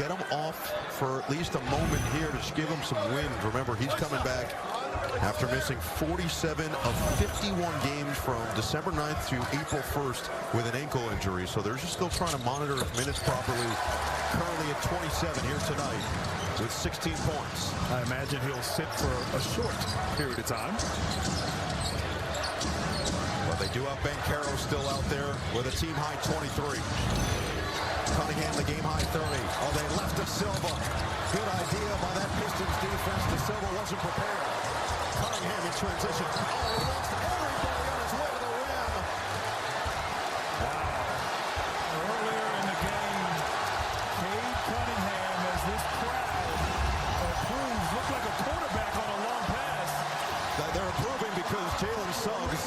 get him off for at least a moment here to give him some wind. Remember, he's coming back after missing 47 of 51 games from December 9th to April 1st with an ankle injury. So they're just still trying to monitor his minutes properly. Currently at 27 here tonight with 16 points. I imagine he'll sit for a short period of time. But they do have Ben Caro still out there with a team high 23. Cunningham the game high 30. Oh, they left to Silva. Good idea by that Pistons defense. De Silva wasn't prepared. Cunningham in transition. Oh, he lost everybody on his way to the rim. Wow. Earlier in the game, Cade Cunningham, as this crowd approves, looked like a quarterback on a long pass. They're approving because Jalen Suggs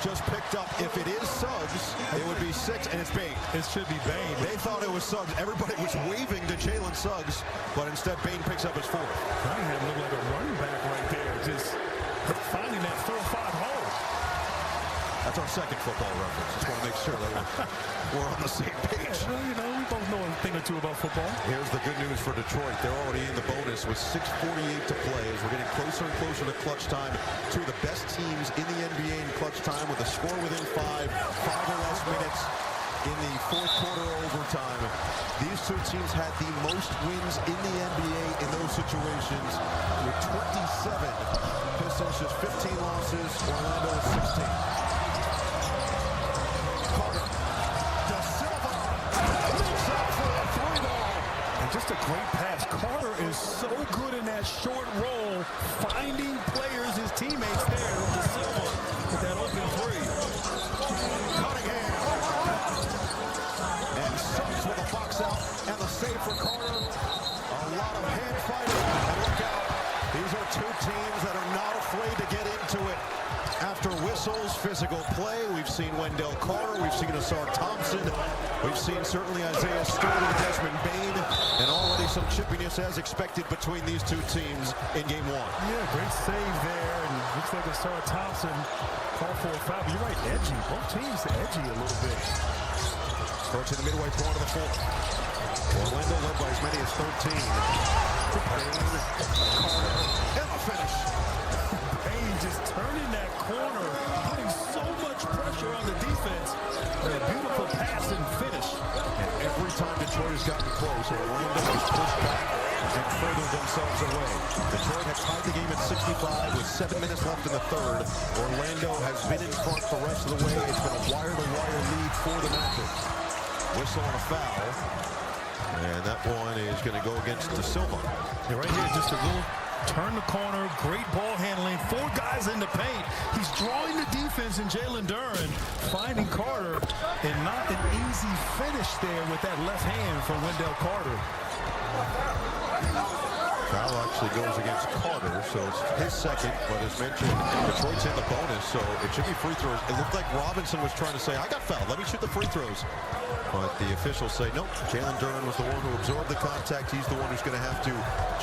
just picked up. If it is Suggs, it would be 6, and it's Bane. It should be Bane. They thought it was Suggs. Everybody was waving to Jalen Suggs, but instead Bane picks up his 4th. Cunningham looked like a running back right there, just finding that 4-5 hole. That's our second football reference. Just want to make sure that we're on the same page. Yeah, well, you know, we both know a thing or two about football. Here's the good news for Detroit. They're already in the bonus with 6:48 to play as we're getting closer and closer to clutch time. Two of the best teams in the NBA in clutch time with a score within 5 or less minutes in the 4th quarter overtime. These two teams had the most wins in the NBA in those situations with 27. Pistons just 15 losses. Orlando 16. Carter. De Silva. Looks up for a 3-ball. And just a great pass. Carter is so good in that short roll, finding players, his teammates there. De Silva with that open 3. Cunningham. And Suggs with a box out and the save for Carter. A lot of hand fighting. And look out. These are two teams that are not afraid to get into it. After whistles, physical play, we've seen Wendell Carter, we've seen Asar Thompson, we've seen certainly Isaiah Stewart and Desmond Bane, and already some chippiness as expected between these two teams in game 1. Yeah, great save there, and looks like Asar Thompson called for a foul. You're right, edgy. Both teams edgy a little bit. Approaching the midway point of the 4th. Orlando led by as many as 13. Bane, Carter, and the finish. Bane just turning that corner, putting so much pressure on the defense. And a beautiful pass and finish. And every time Detroit has gotten close, Orlando has pushed back and furthered themselves away. Detroit had tied the game at 65 with 7 minutes left in the 3rd. Orlando has been in front the rest of the way. It's been a wire-to-wire lead for the Magic. Whistle on a foul. And that one is going to go against De Silva. Yeah, right here, just a little turn the corner, great ball handling, 4 guys in the paint. He's drawing the defense in Jalen Duren, finding Carter, and not an easy finish there with that left hand from Wendell Carter. Foul actually goes against Carter, so it's his second, but as mentioned, Detroit's in the bonus, so it should be free throws. It looked like Robinson was trying to say, I got fouled, let me shoot the free throws. But the officials say, nope, Jalen Duren was the one who absorbed the contact. He's the one who's going to have to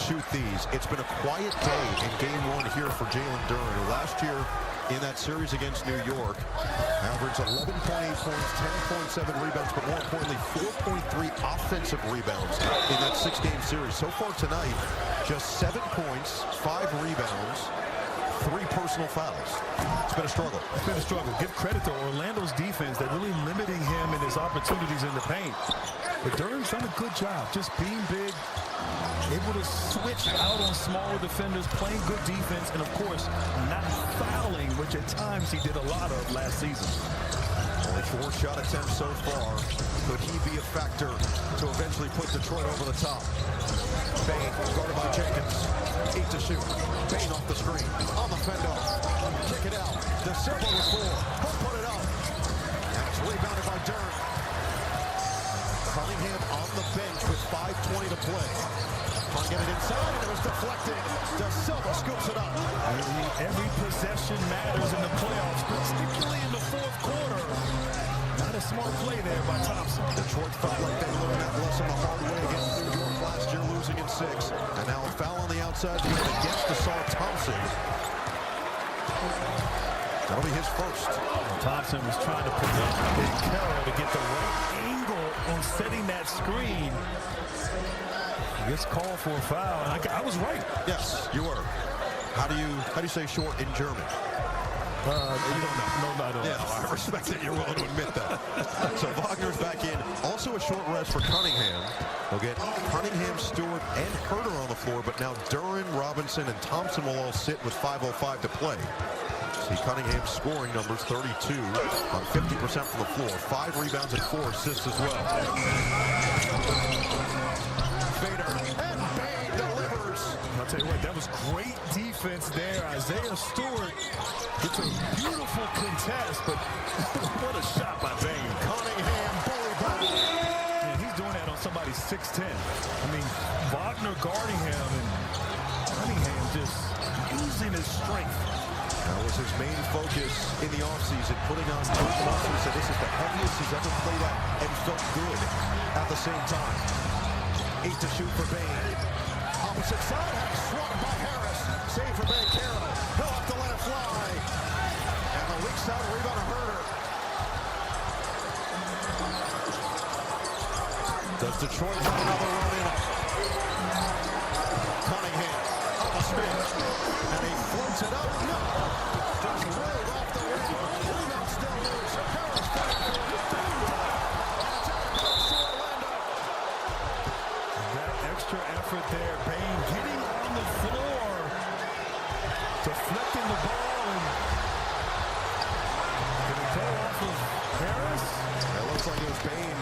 shoot these. It's been a quiet day in game 1 here for Jalen Duren, who last year in that series against New York averaged 11.8 points, 10.7 rebounds, but more importantly, 4.3 offensive rebounds in that 6-game series. So far tonight, just 7 points, 5 rebounds, 3 personal fouls. It's been a struggle. It's been a struggle. Give credit to Orlando's defense. They're really limiting him in his opportunities in the paint. But Duren's done a good job, just being big, able to switch out on smaller defenders, playing good defense, and of course, not fouling, which at times he did a lot of last season. Only 4 shot attempts so far. Could he be a factor to eventually put Detroit over the top? Bane, guarded by Jenkins. 8 to shoot. Bane off the screen. On the fend off. Kick it out. De Silva with 4. He'll put it up. And it's rebounded by Duren. Cunningham on the bench with 5:20 to play. Trying to get it inside, and it was deflected. De Silva scoops it up. Every possession matters in the playoffs, particularly in the 4th quarter. Not a smart play there by Thompson. Detroit felt like they learned that lesson the hard way against New York last year, losing in 6. And now a foul on the outside against Asar Thompson. That'll be his first. Thompson was trying to prevent Big Carroll to get the right angle on setting that screen. Gets called for a foul, and I was right. Yes, you were. How do you say short in German? You don't know. No, I don't. Yeah, I respect that you're willing to admit that. So Wagner's back in. Also a short rest for Cunningham. They'll get Cunningham, Stewart, and Herter on the floor, but now Duran, Robinson, and Thompson will all sit with 5:05 to play. See Cunningham's scoring numbers, 32 on 50% from the floor, 5 rebounds and 4 assists as well. Fader, and Bain delivers. I'll tell you what, that was great defense there. Isaiah Stewart gets a beautiful contest, but what a shot by Bain. Cunningham, bully ball. And he's doing that on somebody's 6'10". I mean, Wagner guarding him, and Cunningham just using his strength. That was his main focus in the offseason, putting on tough muscle. He said this is the heaviest he's ever played at and felt good at the same time. 8 to shoot for Bain. Opposite side, swung by Harris. Save for Banchero. He'll have to let it fly. And the weak side rebound of Herter. Does Detroit have another run in it? Cunningham on the spin. And he floats it up. No. Just rolled off the rim. Rebound still loose. Harris back for it. And it's out close to Orlando. That extra effort there. Bain getting on the floor. Deflecting the ball. And did it go off of Harris? It looks like it was Bain.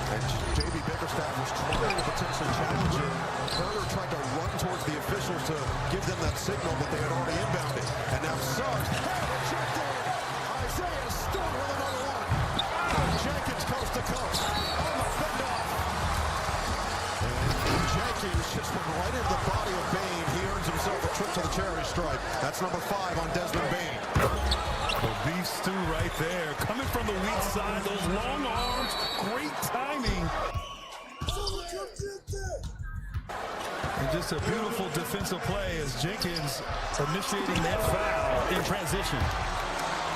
And J.B. Bickerstaff was trying to potentially challenge it. Herter tried to run towards the officials to give them that signal, but they had already inbounded. And now Suggs rejected. Isaiah Stewart with another one. Jenkins coast to coast on the fend off. And Jenkins just went right into the body of Bain. He earns himself a trip to the charity stripe. That's number 5 on Desmond Bain. The beef stew right there. Coming from the weak side, those long arms, great timing. And just a beautiful defensive play as Jenkins initiating that foul in transition.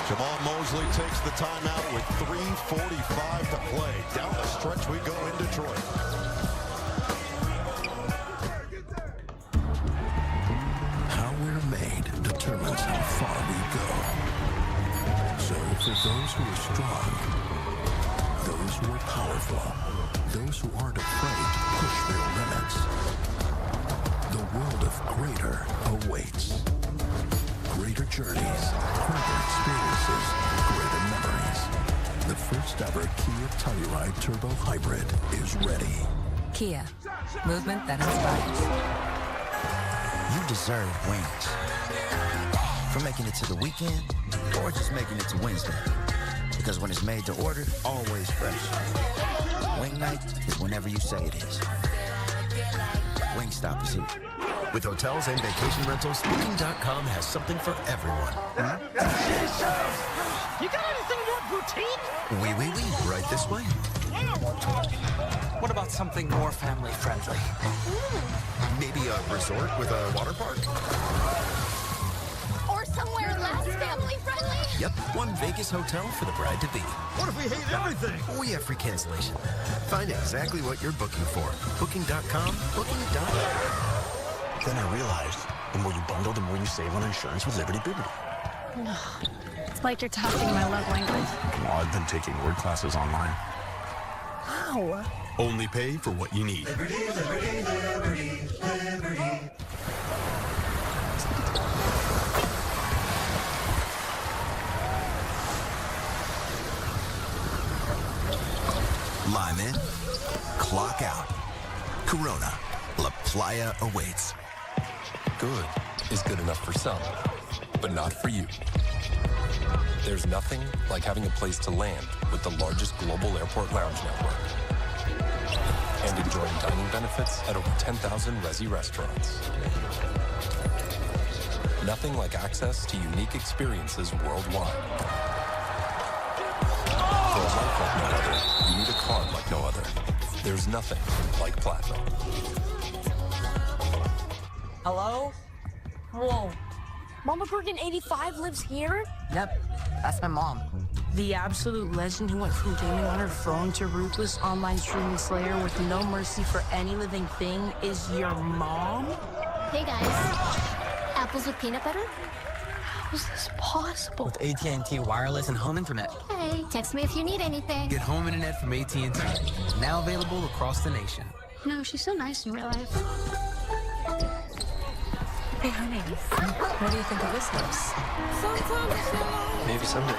Jamal Mosley takes the timeout with 3:45 to play. Down the stretch we go in Detroit. How we're made determines how far we go. So for those who are strong, those who are powerful, those who aren't afraid to push their limits, the world of greater awaits. Greater journeys, greater experiences, greater memories. The first ever Kia Telluride Turbo Hybrid is ready. Kia, movement that inspires. You deserve wings. For making it to the weekend, or just making it to Wednesday. Because when it's made to order, always fresh. Wing night is whenever you say it is. Wingstop is here. With hotels and vacation rentals, Booking.com has something for everyone. You got anything more boutique? Oui. Right this way. What about something more family friendly? Maybe a resort with a water park? Or somewhere less family friendly? Yep, one Vegas hotel for the bride-to-be. What if we hate everything? We have free cancellation. Find exactly what you're booking for. Booking.com, Booking.com. Then I realized the more you bundle, the more you save on insurance with Liberty Bibbidi. It's like you're talking my love language. Well, I've been taking word classes online. Wow. Only pay for what you need. Liberty, Liberty, Liberty, Liberty. Lime in, clock out. Corona, La Playa awaits. Good is good enough for some, but not for you. There's nothing like having a place to land with the largest global airport lounge network and enjoying dining benefits at over 10,000 Resi restaurants. Nothing like access to unique experiences worldwide. For a life like no other, you need a card like no other. There's nothing like Platinum. Hello? Whoa. Mama Bergen 85 lives here? Yep, that's my mom. The absolute legend who went from gaming on her phone to ruthless online streaming slayer with no mercy for any living thing is your mom? Hey guys, apples with peanut butter? How is this possible? With AT&T wireless and home internet. Hey, text me if you need anything. Get home internet from AT&T. Now available across the nation. No, she's so nice in real life. Hey, honey, what do you think of this house? Maybe someday.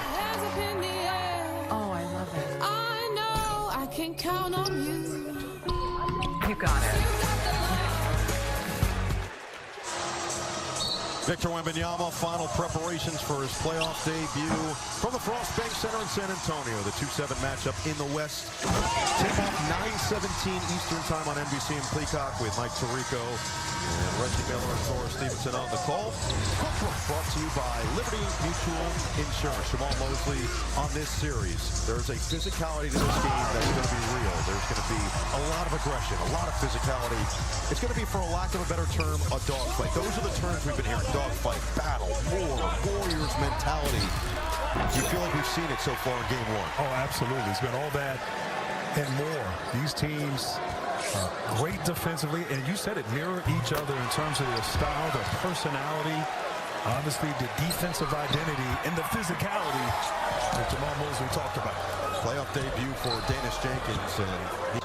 Oh, I love it. I know I can count on you. You got it. Victor Wembanyama, final preparations for his playoff debut from the Frost Bank Center in San Antonio. The 2-7 matchup in the West. Tip-off 9:17 Eastern Time on NBC and Peacock with Mike Tirico and Reggie Miller and Thor Stevenson on the call. Brought to you by Liberty Mutual Insurance. Jamal Mosley on this series. There's a physicality to this game that's going to be real. There's going to be a lot of aggression, a lot of physicality. It's going to be, for a lack of a better term, a dogfight. Those are the terms we've been hearing. Dogfight, battle, war, Warriors mentality. Do you feel like we've seen it so far in game one? Oh, absolutely. It's been all that and more. These teams great defensively, and you said it, mirror each other in terms of their style, their personality, obviously the defensive identity, and the physicality that Jamal Mosley talked about. Playoff debut for Dennis Jenkins, and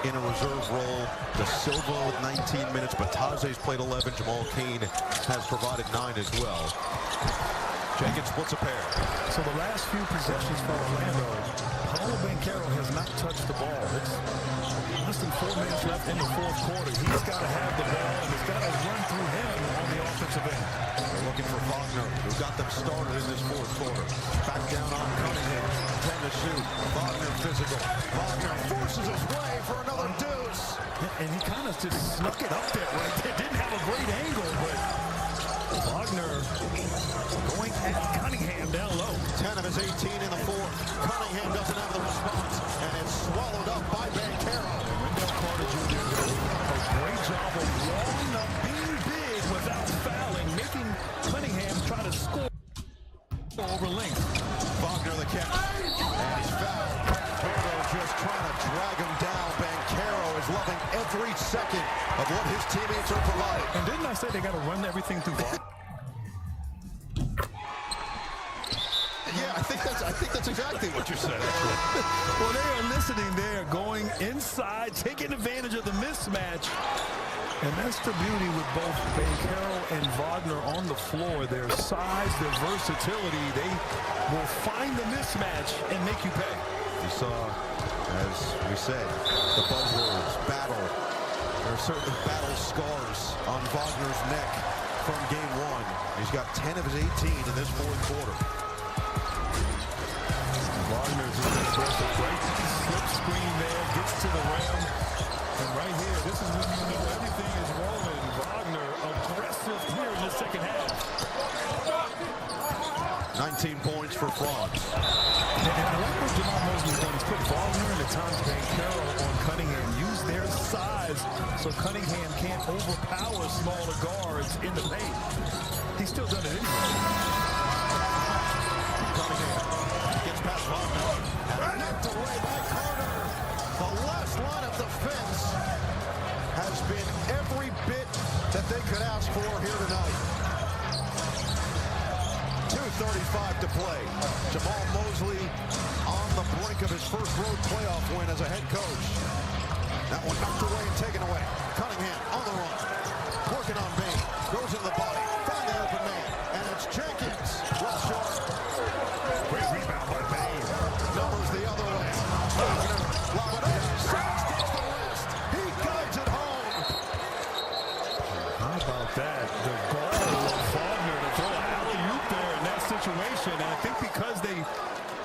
in a reserve role. Da Silva with 19 minutes. Bataze's played 11. Jamal Cain has provided 9 as well. Jenkins splits a pair. So the last few possessions for Orlando, Paolo Banchero has not touched the ball. It's less than 4 minutes left in the fourth quarter. He's got to have the ball, and it's got to run through him on the offensive end. They're looking for Wagner, who got them started in this fourth quarter. Back down on Cunningham. 10 to shoot. Wagner physical. Wagner forces his way for another deuce. And he kind of just snuck it up there right there. Didn't have a great angle, but Wagner going at Cunningham down low. 10 of his 18 in the fourth. Cunningham doesn't have the response, and it's swallowed up by Banchero. Wendell Carter Jr. does a great job of walling up, being big without fouling, making Cunningham try to score over length. Wagner the catch, and he's fouled. Berto just trying to drag him down. Banchero is loving every second of what his teammates are providing. And didn't I say they got to run everything through Wagner? Yeah, I think that's exactly what you said, actually. Well, they are listening there, going inside, taking advantage of the mismatch. And that's the beauty with both Banchero and Wagner on the floor. Their size, their versatility, they will find the mismatch and make you pay. You saw, as we said, the buzzwords, battle. There are certainly battle scars on Wagner's neck from game one. He's got 10 of his 18 in this fourth quarter. Wagner's in the right slip screen there, gets to the rim. And right here, this is when you know everything is rolling. Wagner aggressive here in the second half. 19 points for Franz. And I like what Jamal Mosley's done. He's put Wagner and at times Banchero on Cunningham. Use their size so Cunningham can't overpower smaller guards in the paint. He's still done it anyway. Cunningham gets past Wagner. And knocked away by Carter. The last line of defense has been every bit that they could ask for here tonight. 2:35 to play. Jamal Mosley on the brink of his first road playoff win as a head coach. That one knocked away and taken away. Cunningham on the run. Working on Bain. Goes into the body. Find the open man. And it's Jenkins. Well short. Great rebound by Bain. Numbers the other way. Wagner. Lob it up. Sacks gets the wrist. He guides it home. How about that? The goal of Wagner to throw an alley-oop there in that situation. And I think because they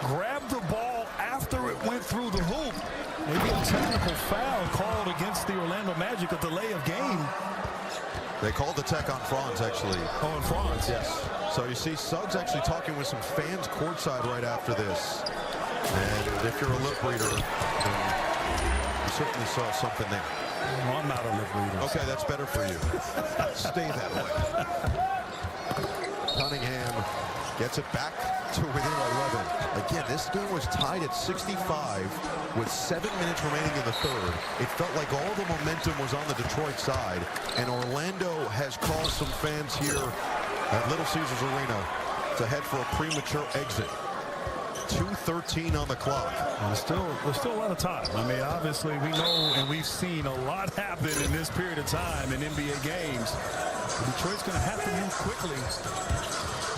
grabbed the ball after it went through the hoop, maybe a technical foul called against the Orlando Magic, a delay of game. They called the tech on Franz, actually. Oh, and Franz. Yes. So you see Suggs actually talking with some fans courtside right after this. And if you're a lip reader, then you certainly saw something there. Well, I'm not a lip reader. Okay, that's better for you. Stay that way. Cunningham Gets it back to within 11. Again, this game was tied at 65 with 7 minutes remaining in the third. It felt like all the momentum was on the Detroit side, and Orlando has caused some fans here at Little Caesars Arena to head for a premature exit. 2:13 on the clock. And there's still a lot of time. I mean, obviously, we know and we've seen a lot happen in this period of time in NBA games. Detroit's going to have to move quickly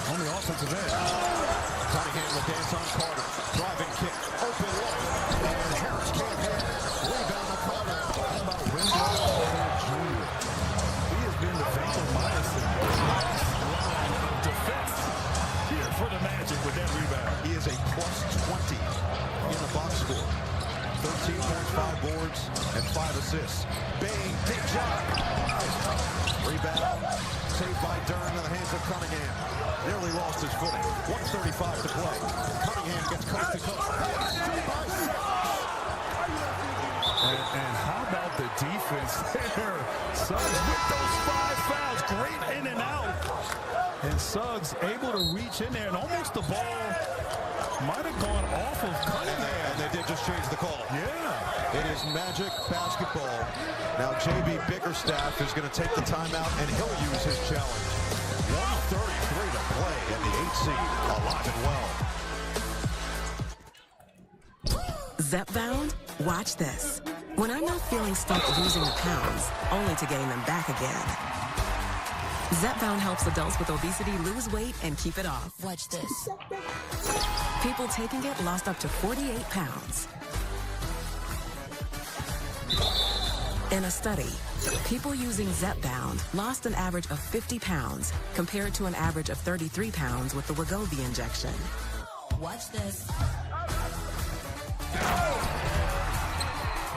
on the offensive end. Cunningham will dance on Carter. Driving kick. Open look. And Harris can't hit. Rebound to Carter. How about Wendell Carter Jr.? He has been the vancomycin line of defense here for the Magic with that rebound. He is a plus 20 in the box score. 13 points, 5 boards, and 5 assists. Bang, big shot. Rebound, saved by Durn in the hands of Cunningham. Nearly lost his footing. 1:35 to play. Cunningham gets coast to coast. And how about the defense there? Suggs with those 5 fouls. Great in and out. And Suggs able to reach in there, and almost the ball might have gone off of Cunningham. And they did just change the call. Yeah. It is Magic basketball. Now J.B. Bickerstaff is going to take the timeout, and he'll use his challenge. 1:33 to play, and the 8 seed alive and well. Zepbound? Watch this. When I'm not feeling stuck losing the pounds, only to gain them back again. Zepbound helps adults with obesity lose weight and keep it off. Watch this. People taking it lost up to 48 pounds. In a study, people using Zepbound lost an average of 50 pounds compared to an average of 33 pounds with the Wegovy injection. Watch this.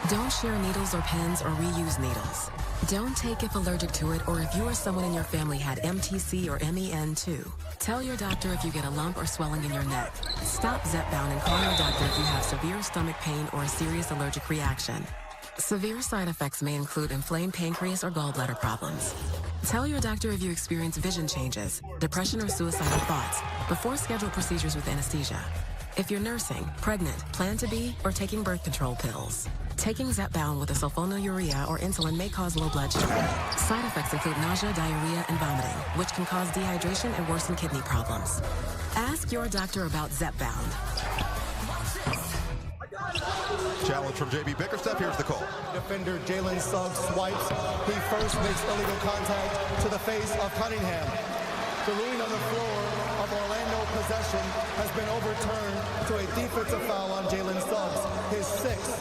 Don't share needles or pens or reuse needles. Don't take if allergic to it or if you or someone in your family had MTC or MEN too. Tell your doctor if you get a lump or swelling in your neck. Stop Zepbound and call your doctor if you have severe stomach pain or a serious allergic reaction. Severe side effects may include inflamed pancreas or gallbladder problems. Tell your doctor if you experience vision changes, depression or suicidal thoughts before scheduled procedures with anesthesia. If you're nursing, pregnant, plan to be, or taking birth control pills. Taking Zepbound with a sulfonylurea or insulin may cause low blood sugar. Side effects include nausea, diarrhea, and vomiting, which can cause dehydration and worsen kidney problems. Ask your doctor about Zepbound. Challenge from J.B. Bickerstaff. Here's the call. Defender Jalen Suggs swipes. He first makes illegal contact to the face of Cunningham. The ruling on the floor of Orlando possession has been overturned to a defensive foul on Jalen Suggs, his 6th.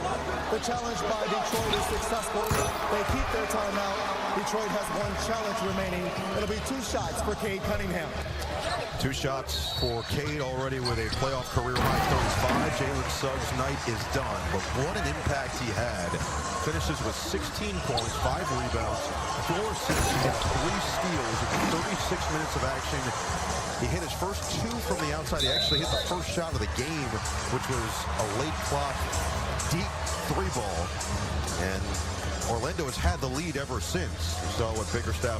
The challenge by Detroit is successful. They keep their timeout. Detroit has 1 challenge remaining. It'll be 2 shots for Cade Cunningham. 2 shots for Cade already with a playoff career high 35. Jalen Suggs' night is done, but what an impact he had. Finishes with 16 points, 5 rebounds, 4 assists, and 3 steals in 36 minutes of action. He hit his first 2 from the outside. He actually hit the first shot of the game, which was a late clock, deep 3-ball. And Orlando has had the lead ever since. We saw what Bickerstaff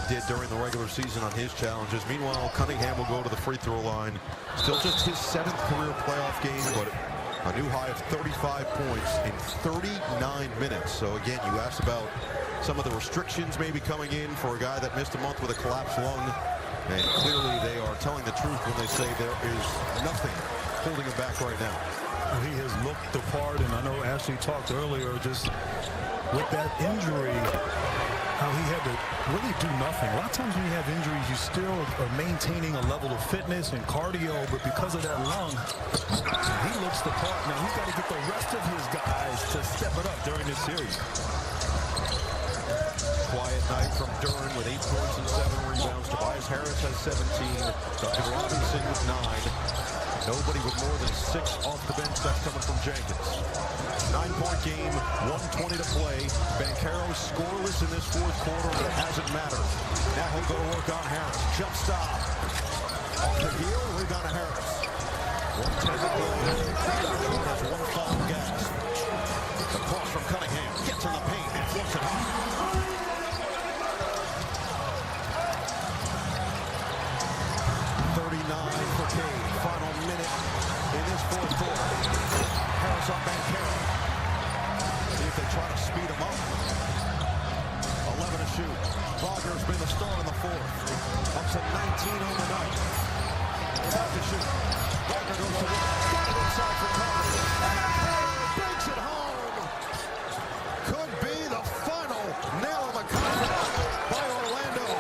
did during the regular season on his challenges. Meanwhile, Cunningham will go to the free throw line. Still just his 7th career playoff game, but a new high of 35 points in 39 minutes. So again, you asked about some of the restrictions maybe coming in for a guy that missed a month with a collapsed lung. And clearly they are telling the truth when they say there is nothing holding him back right now. He has looked the part, and I know Ashley talked earlier just with that injury, how he had to really do nothing. A lot of times when you have injuries, you still are maintaining a level of fitness and cardio, but because of that lung, he looks the part. Now he's got to get the rest of his guys to step it up during this series. Quiet night from Durn with 8 points and 7 rebounds. Tobias Harris has 17. Duncan Robinson with 9. Nobody with more than 6 off the bench. That's coming from Jenkins. 9-point game, 1:20 to play. Banchero scoreless in this 4th quarter, but it hasn't mattered. Now he'll go to work on Harris. Jump stop. Off the heel, rebound to Harris. 1:10 to play. There's 1 foul gas. The cross from Cunningham. Gets in the paint and flips it home. 39 Wagner's been the star in the fourth. Up to 19 on the night. Back to shoot. Wagner goes to work. Got it inside for Carter. Banks it home. Could be the final nail in the coffin by Orlando.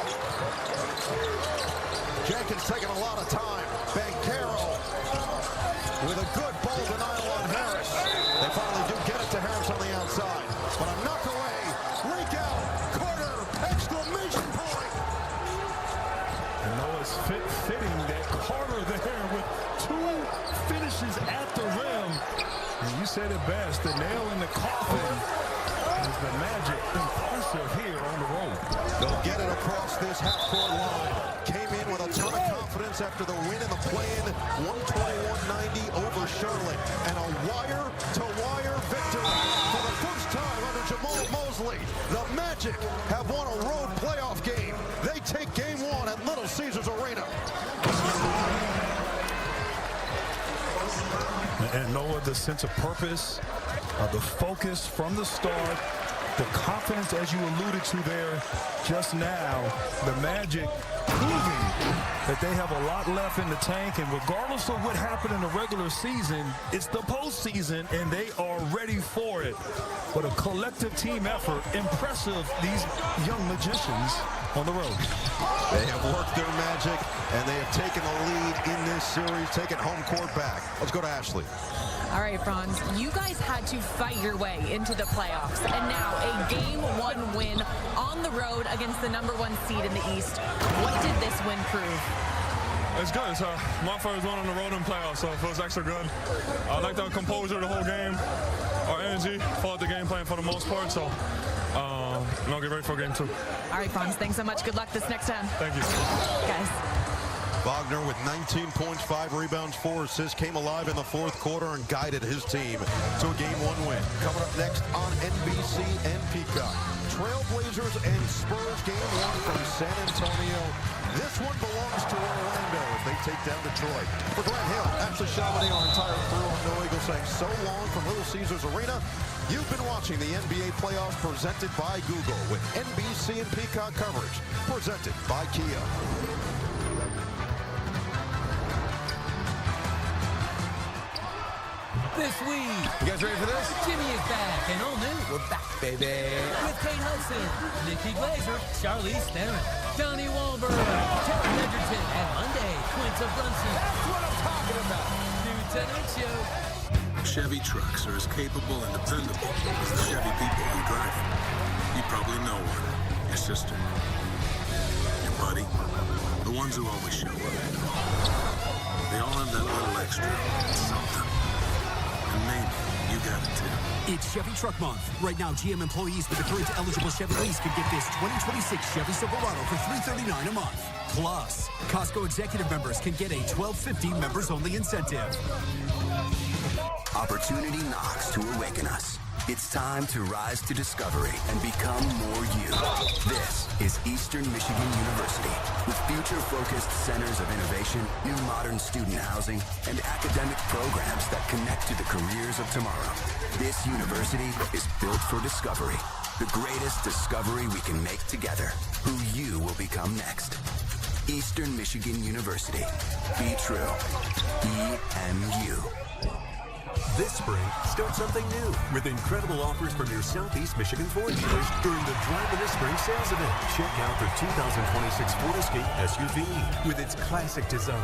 Jenkins taking a lot of time. Banchero with a good ball denial on Harris. They finally do get it to Harris on the outside. But a knock away. Leak out. Carter. Exclamation point. I know it's fitting that Carter there with 2 finishes at the rim. And you said it best. The nail in the coffin is the Magic impressive here on the road. They'll get it across this half-court line. Came in with a ton of confidence after the win in the play-in, 121-90 over Charlotte. And a wire-to-wire victory for the first time under Jamal Mosley. The Magic have won a road playoff game. They take game 1 at Little Caesars Arena. And Noah, the sense of purpose, the focus from the start, the confidence, as you alluded to there just now, the Magic proving that they have a lot left in the tank, and regardless of what happened in the regular season, it's the postseason, and they are ready for it. But a collective team effort, impressive, these young magicians on the road. They have worked their magic, and they have taken the lead in this series, taking home court back. Let's go to Ashley. All right, Franz, you guys had to fight your way into the playoffs, and now a Game 1 win on the road against the #1 seed in the East. What did this win prove? It's good. It's my first one on the road in playoffs, so it feels extra good. I like the composure the whole game, our energy, followed the game plan for the most part, so I'll get ready for game 2. All right, Franz, thanks so much. Good luck this next time. Thank you. Guys. Wagner with 19 points, 5 rebounds, 4 assists, came alive in the fourth quarter and guided his team to a Game 1 win. Coming up next on NBC and Peacock, Trailblazers and Spurs Game 1 from San Antonio. This one belongs to Orlando as they take down Detroit. For Grant Hill, Ashley Chamonix, our entire crew on No Eagle saying so long from Little Caesars Arena. You've been watching the NBA playoffs presented by Google with NBC and Peacock coverage presented by Kia. This week, you guys ready for this? Jimmy is back, and all new. We're back, baby. With Kate Hudson, Nikki Glazer, Charlize Theron, Donnie Wahlberg, Terry Edgerton, and Monday, Quinta Brunson. That's what I'm talking about. New Tonight Show. Chevy trucks are as capable and dependable as the Chevy people who drive them. You probably know one. Your sister. Your buddy. The ones who always show up. They all have that little extra something. And maybe you got it too. It's Chevy Truck Month. Right now, GM employees with a current eligible Chevy lease can get this 2026 Chevy Silverado for $339 a month. Plus, Costco executive members can get a $12.50 members-only incentive. Opportunity knocks to awaken us. It's time to rise to discovery and become more you. This is Eastern Michigan University, with future-focused centers of innovation, new modern student housing, and academic programs that connect to the careers of tomorrow. This university is built for discovery, the greatest discovery we can make together, who you will become next. Eastern Michigan University. Be true. EMU. This spring, start something new with incredible offers from your Southeast Michigan Ford dealers during the Drive in the Spring sales event. Check out the 2026 Ford Escape SUV with its classic design,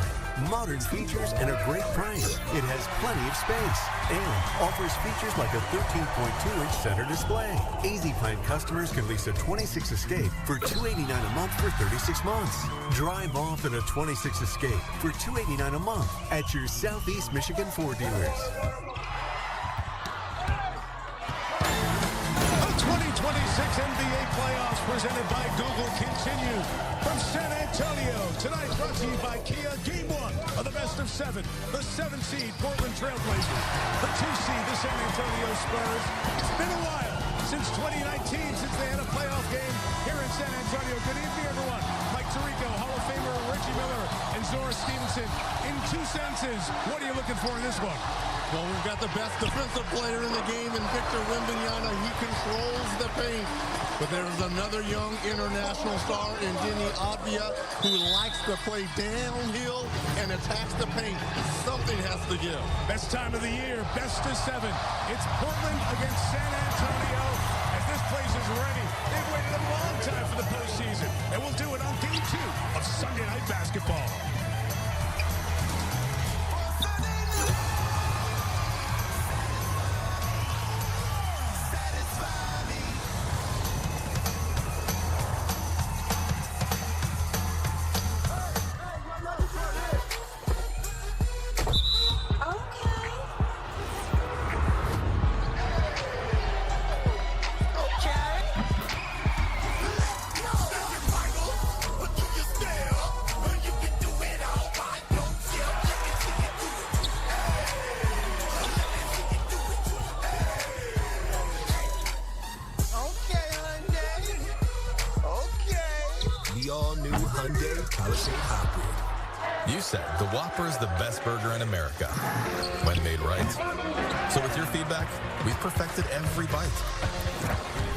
modern features, and a great price. It has plenty of space and offers features like a 13.2-inch center display. Easy Plan customers can lease a 26 Escape for $289 a month for 36 months. Drive off in a 26 Escape for $289 a month at your Southeast Michigan Ford dealers. 2026 NBA playoffs presented by Google continue from San Antonio. Tonight brought to you by Kia. Game 1 of the best of 7. The 7 seed Portland Trailblazers. The 2 seed the San Antonio Spurs. It's been a while since 2019 since they had a playoff game here in San Antonio. Good evening, everyone. Mike Tirico, Hall of Famer Reggie Miller, and Zora Stevenson. In 2 sentences, what are you looking for in this one? Well, we've got the best defensive player in the game in Victor Wembanyama. He controls the paint. But there's another young international star in Deni Avdija who likes to play downhill and attacks the paint. Something has to give. Best time of the year, best of 7. It's Portland against San Antonio. As this place is ready, they've waited a long time for the postseason. And we'll do it on Game 2 of Sunday Night Basketball. You said the Whopper is the best burger in America, when made right. So with your feedback, we've perfected every bite,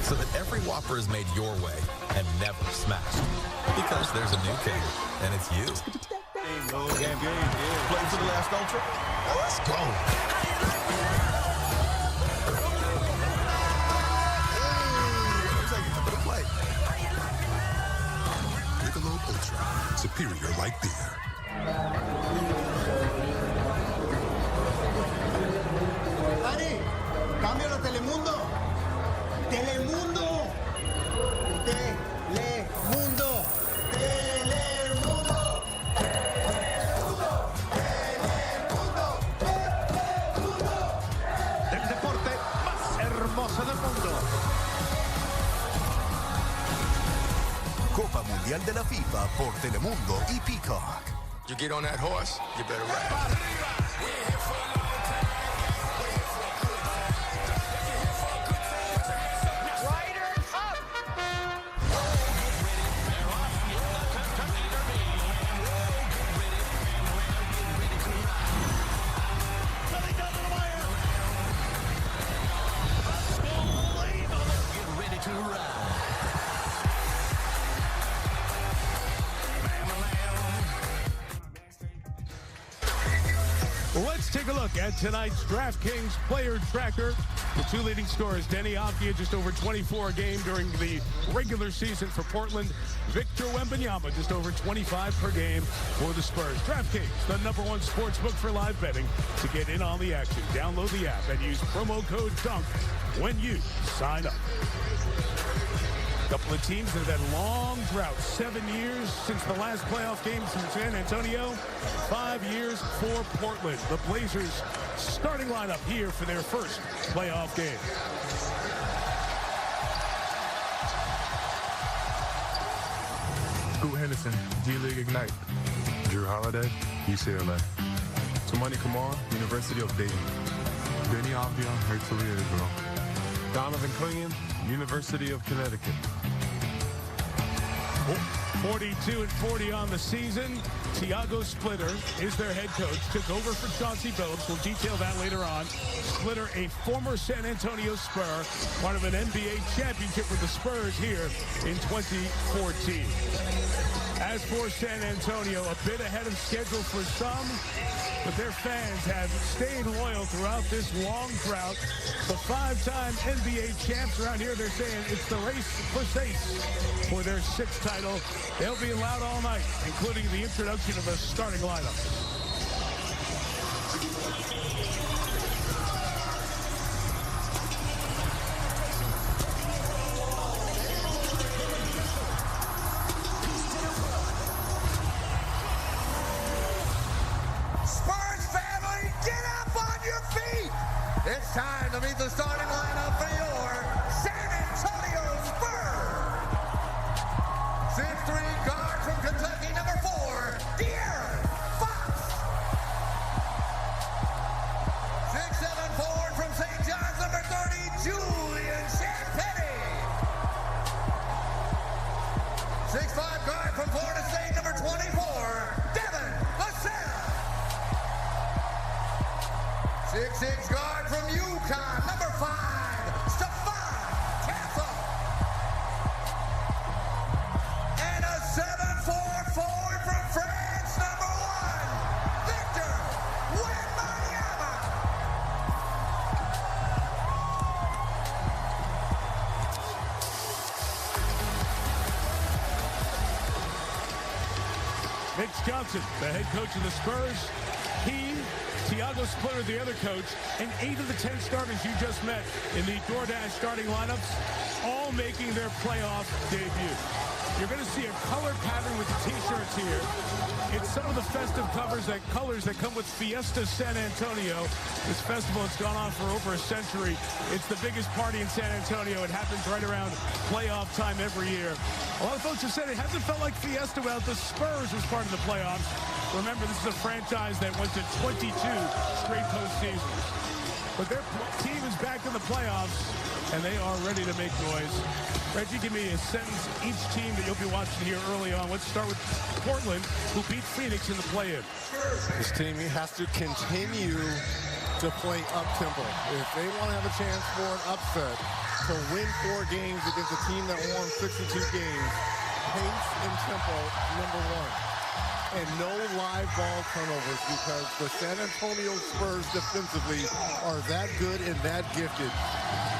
so that every Whopper is made your way and never smashed. Because there's a new king, and it's you. Play for the last ultra. Let's go. Ultra, superior like beer. Ari, cambio a Telemundo. Telemundo. Telemundo. Telemundo. El deporte más hermoso del mundo. Copa Mundial de la FIFA por Telemundo y Peacock. You get on that horse, you better ride. Let's take a look at tonight's DraftKings Player Tracker. The two leading scorers, Deni Avdija, just over 24 a game during the regular season for Portland. Victor Wembanyama, just over 25 per game for the Spurs. DraftKings, the #1 sportsbook for live betting. To get in on the action, download the app and use promo code DUNK when you sign up. Couple of teams that have had long droughts. 7 years since the last playoff games in San Antonio. 5 years for Portland. The Blazers starting lineup here for their first playoff game. Scoot Henderson, G-League Ignite. Drew Holiday, UCLA. Tumani Kamara, University of Dayton. Deni Avdija, Hercules Israel. Donovan Clingan, University of Connecticut. 42 and 40 on the season. Tiago Splitter is their head coach. Took over for Chauncey Billups. We'll detail that later on. Splitter, a former San Antonio Spur, part of an NBA championship with the Spurs here in 2014. As for San Antonio, a bit ahead of schedule for some, but their fans have stayed loyal throughout this long drought. The 5-time NBA champs around here, they're saying it's the race for safes for their 6th title. They'll be loud all night, including the introduction of a starting lineup. It's time to meet the starting lineup for your San Antonio Spurs. 6'3" guard from Kentucky, number 4, De'Aaron Fox. 6'7" forward from St. John's, number 30, Julian Champagnie. 6'5" guard from Florida State, number 24, Devin Vassell. 6'4" 6'6" guard from UConn, number 5, Stefan Castle. And a 7'4" forward from France, number 1, Victor Wembanyama. Mitch Johnson, the head coach of the Spurs. He, Thiago Splitter, the other coach, and 8 of the 10 starters you just met in the DoorDash starting lineups, all making their playoff debut. You're going to see a color pattern with the T-shirts here. It's some of the festive colors that come with Fiesta San Antonio. This festival has gone on for over a century. It's the biggest party in San Antonio. It happens right around playoff time every year. A lot of folks have said it hasn't felt like Fiesta without the Spurs as part of the playoffs. Remember, this is a franchise that went to 22 straight postseasons. But their team is back in the playoffs, and they are ready to make noise. Reggie, give me a sentence each team that you'll be watching here early on. Let's start with Portland, who beat Phoenix in the play-in. This team has to continue to play up-tempo. If they want to have a chance for an upset, to win 4 games against a team that won 62 games, pace and tempo, number 1. And no live ball turnovers, because the San Antonio Spurs defensively are that good and that gifted.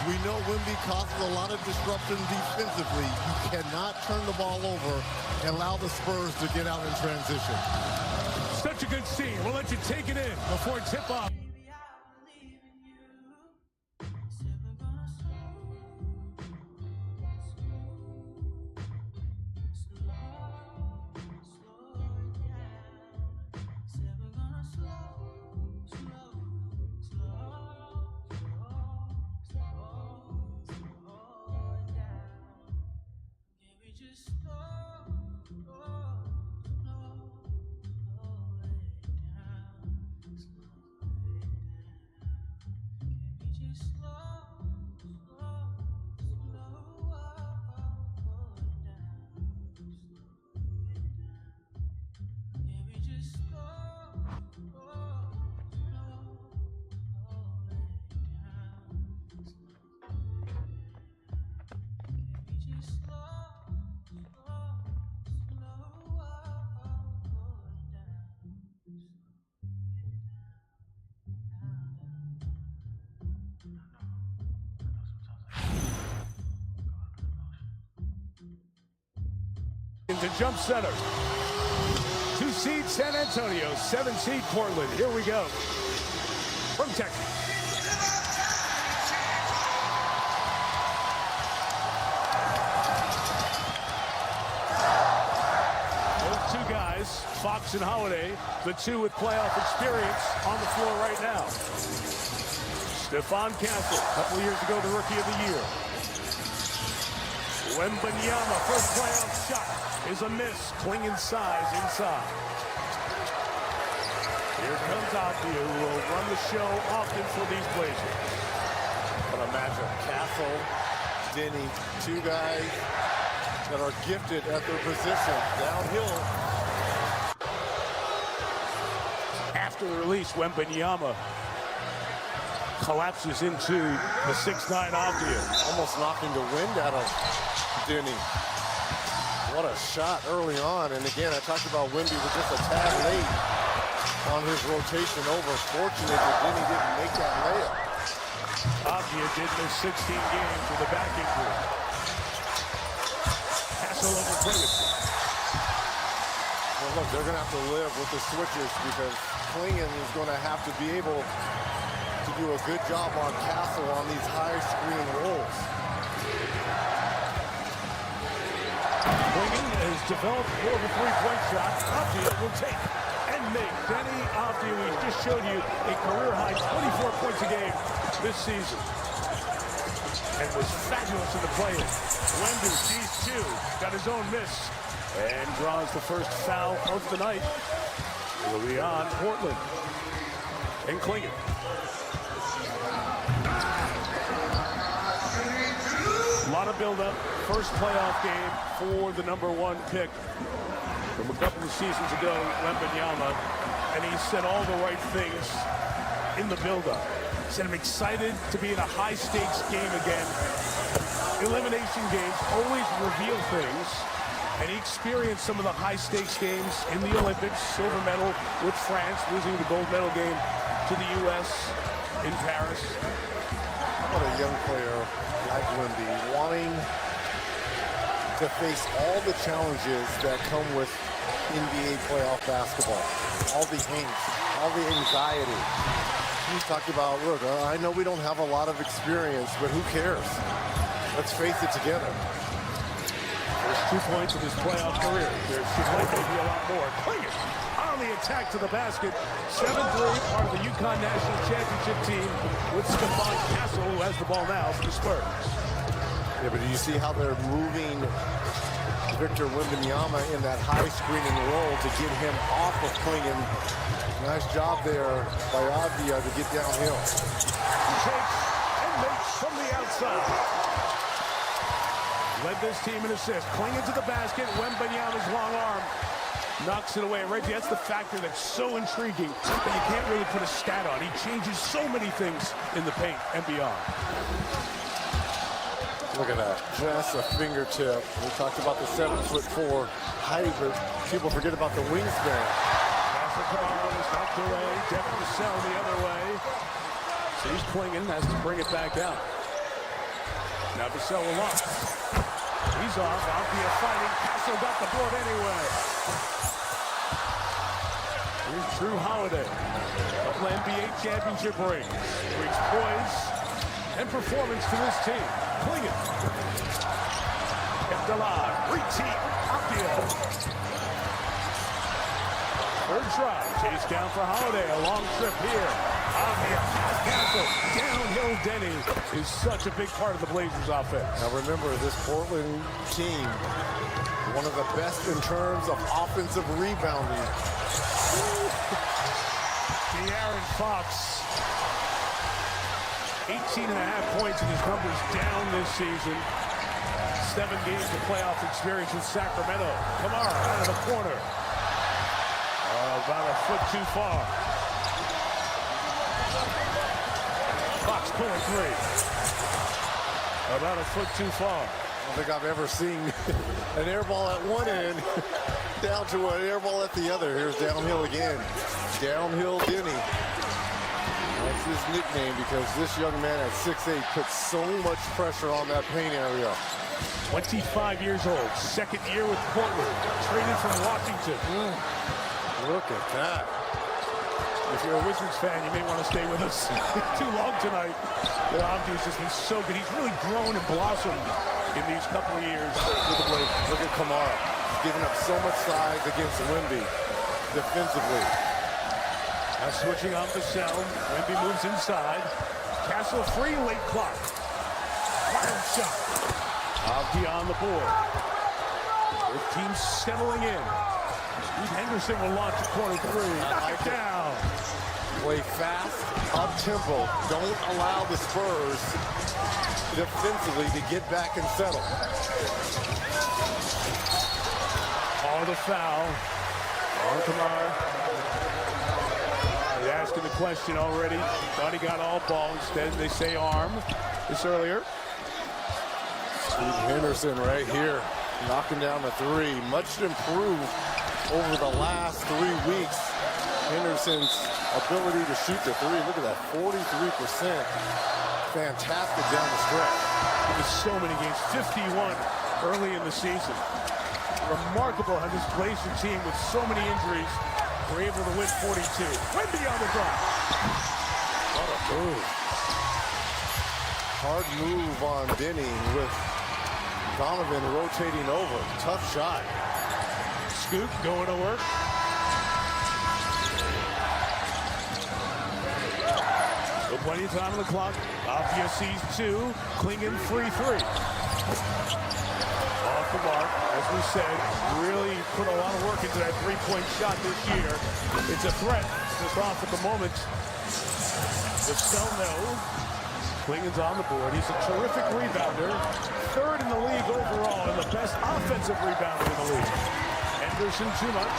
We know Wemby causes a lot of disruption defensively. You cannot turn the ball over and allow the Spurs to get out in transition. Such a good scene. We'll let you take it in before tip-off. Into jump center. 2 seed San Antonio, 7 seed Portland. Here we go. From Texas. Those 2 guys, Fox and Holiday, the 2 with playoff experience on the floor right now. Stefan Castle, a couple of years ago, the Rookie of the Year. Wembanyama, first playoff shot is a miss. Clinging size inside. Here comes Akia, who will run the show often for these Blazers. What a matchup. Castle, Denny, 2 guys that are gifted at their position. Downhill. After the release, Wembanyama collapses into the 6'9" Akia. Almost knocking the wind out of Denny. What a shot early on. And again, I talked about Wemby was just a tad late on his rotation over. Fortunate that Denny didn't make that layup. Akia did miss 16 games with a back injury. Castle overplayed it. Well, look, they're going to have to live with the switches, because Klingon is going to have to be able to do a good job on Castle on these high screen rolls. Klingon has developed more of a 3-point shot. Akia will take and make. Denny Akia, we just showed you a career-high 24 points a game this season. And was fabulous in the play-in. Wemby sees 2, got his own miss, and draws the first foul of the night. It'll be on Portland and Klingon. A lot of build-up. First playoff game for the #1 pick from a couple of seasons ago, Wembanyama, and he said all the right things in the build-up. He said, I'm excited to be in a high-stakes game again. Elimination games always reveal things, and he experienced some of the high-stakes games in the Olympics, silver medal with France, losing the gold medal game to the U.S. in Paris. What a young player like Wemby, wanting to face all the challenges that come with NBA playoff basketball, all the angst, all the anxiety. He talked about, look, I know we don't have a lot of experience, but who cares? Let's face it together. There's 2 points in his playoff career. There's maybe a lot more. Clingan on the attack to the basket. 7-3, part of the UConn National Championship team with Stephon Castle, who has the ball now for the Spurs. Yeah, but do you see how they're moving Victor Wembanyama in that high screening role to get him off of Clingan? Nice job there by Avdia to get downhill. Takes and makes from the outside. Led this team in assists. Clingan to the basket. Wembanyama's long arm knocks it away. Reggie, that's the factor that's so intriguing that you can't really put a stat on. He changes so many things in the paint and beyond. Look at that, just a fingertip. We talked about the 7'4" height, but people forget about the wingspan. Castle Kamara is knocked away. Devin Vassell the other way. Sees Clingan, has to bring it back down. Now Vassell alone. He's off. Avdia fighting. Castle got the board anyway. Here's Drew Holiday. Couple NBA championship rings. Brings poise and performance to this team. Clingan. Kept alive. Reteam. Avdia. Third try. Chase down for Holiday. A long trip here. Avdia. Castle. Downhill Denny is such a big part of the Blazers offense. Now remember, this Portland team, one of the best in terms of offensive rebounding. De'Aaron Fox. 18.5 points in his numbers down this season. 7 games of playoff experience with Sacramento. Kamara out of the corner. About a foot too far. Fox pulling 3. About a foot too far. I don't think I've ever seen an air ball at one end down to an air ball at the other. Here's downhill again. Downhill Denny. That's his nickname because this young man at 6'8" puts so much pressure on that paint area. 25 years old, second year with Portland, traded from Washington. Look at that. If you're a Wizards fan, you may want to stay with us too long tonight. Avdia's just been so good. He's really grown and blossomed in these couple of years with the Blazers. Look at Kamara, giving up so much size against Wemby defensively. Now switching on Vassell. Wemby moves inside. Castle free, late clock. Wild shot. Avdia on the board. The team settling in. Steve Henderson will launch a corner 3. Knock it down. Play fast, up-tempo. Don't allow the Spurs defensively to get back and settle. All the foul. On Kamara. They're asking the question already. Thought he got all ball. Instead, they say arm. This earlier. Steve Henderson right here, knocking down the 3. Much improved over the last 3 weeks. Henderson's ability to shoot the 3. Look at that, 43%. Fantastic down the stretch. He was so many games, 51 early in the season. Remarkable how this Blazer team with so many injuries were able to win 42. Wemby on the block. What a move. Hard move on Denny with Donovan rotating over. Tough shot. Scoop going to work. So plenty of time on the clock. Avdia sees 2. Clingan free 3. Off the mark, as we said, really put a lot of work into that 3-point shot this year. It's a threat, just off at the moment. Vassell no. Clingan's on the board. He's a terrific rebounder. 3rd in the league overall and the best offensive rebounder in the league. Henderson too much.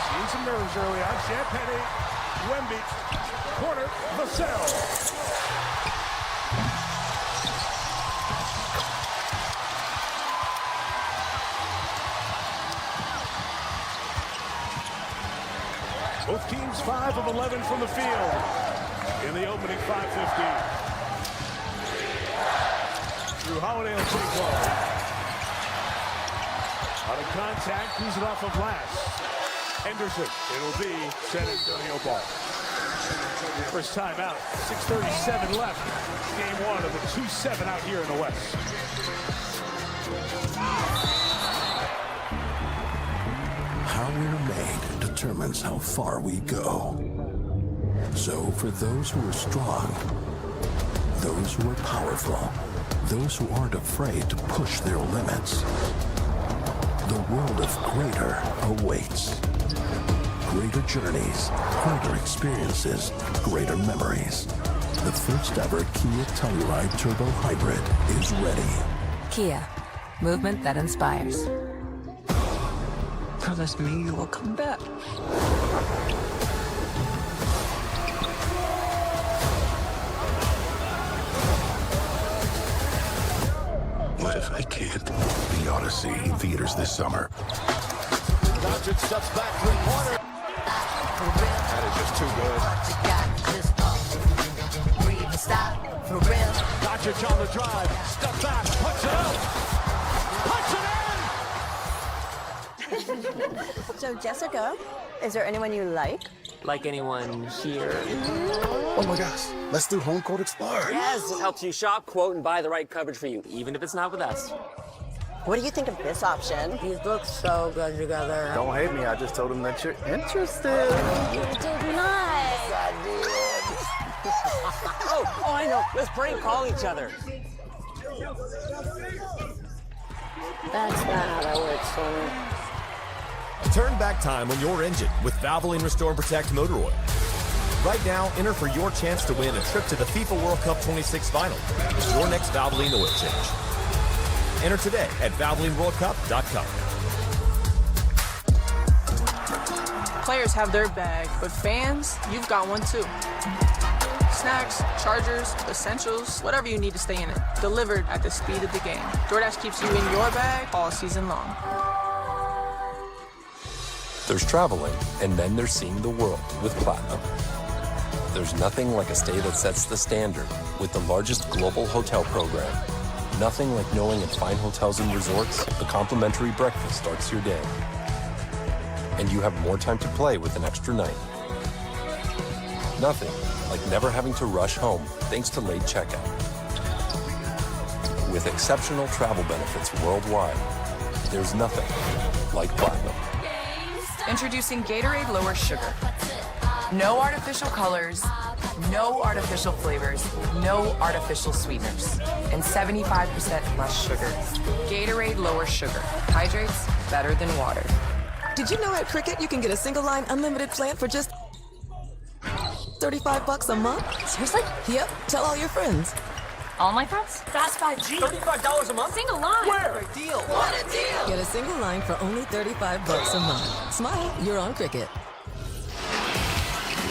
Seen some nerves early on. Champagny, Wemby. corner, Vassell. Both teams 5 of 11 from the field in the opening 5:15. Drew Holiday will take ball. Out of contact, who's it off of last? Henderson. It'll be San Antonio ball. First time out. 6:37 left. Game 1 of the 2-7 out here in the West. How we're made determines how far we go. So for those who are strong, those who are powerful, those who aren't afraid to push their limits, the world of greater awaits. Greater journeys, greater experiences, greater memories. The first ever Kia Telluride Turbo Hybrid is ready. Kia, movement that inspires. Promise me you will come back. What if I can't? The Odyssey in theaters this summer. Doncic steps back three-pointer. That is just too good. For real. Doncic on the drive. Step back. Puts it up. Puts it in. So, Jessica, is there anyone you like? Like anyone here? Oh my gosh, let's do Home Court Explorer. Yes, it helps you shop, quote, and buy the right coverage for you, even if it's not with us. What do you think of this option? These look so good together. Don't hate me, I just told him that you're interested. You did not. I did. Oh, I know. Let's prank call each other. That's not how that works, Sonny. Turn back time on your engine with Valvoline Restore and Protect Motor Oil. Right now, enter for your chance to win a trip to the FIFA World Cup 26 final with your next Valvoline oil change. Enter today at ValvolineWorldCup.com. Players have their bag, but fans, you've got one too. Snacks, chargers, essentials, whatever you need to stay in it. Delivered at the speed of the game. DoorDash keeps you in your bag all season long. There's traveling, and then there's seeing the world with Platinum. There's nothing like a stay that sets the standard with the largest global hotel program. Nothing like knowing at fine hotels and resorts, a complimentary breakfast starts your day. And you have more time to play with an extra night. Nothing like never having to rush home thanks to late checkout. With exceptional travel benefits worldwide, there's nothing like Platinum. Introducing Gatorade Lower Sugar. No artificial colors, no artificial flavors, no artificial sweeteners, and 75% less sugar. Gatorade Lower Sugar. Hydrates better than water. Did you know at Cricket you can get a single line unlimited plan for just $35 a month? Seriously? Yep. Tell all your friends. All my friends? Fast 5G. $35 a month? Single line. Where? Deal. What a deal. Get a single line for only $35 a month. Smile, you're on Cricket.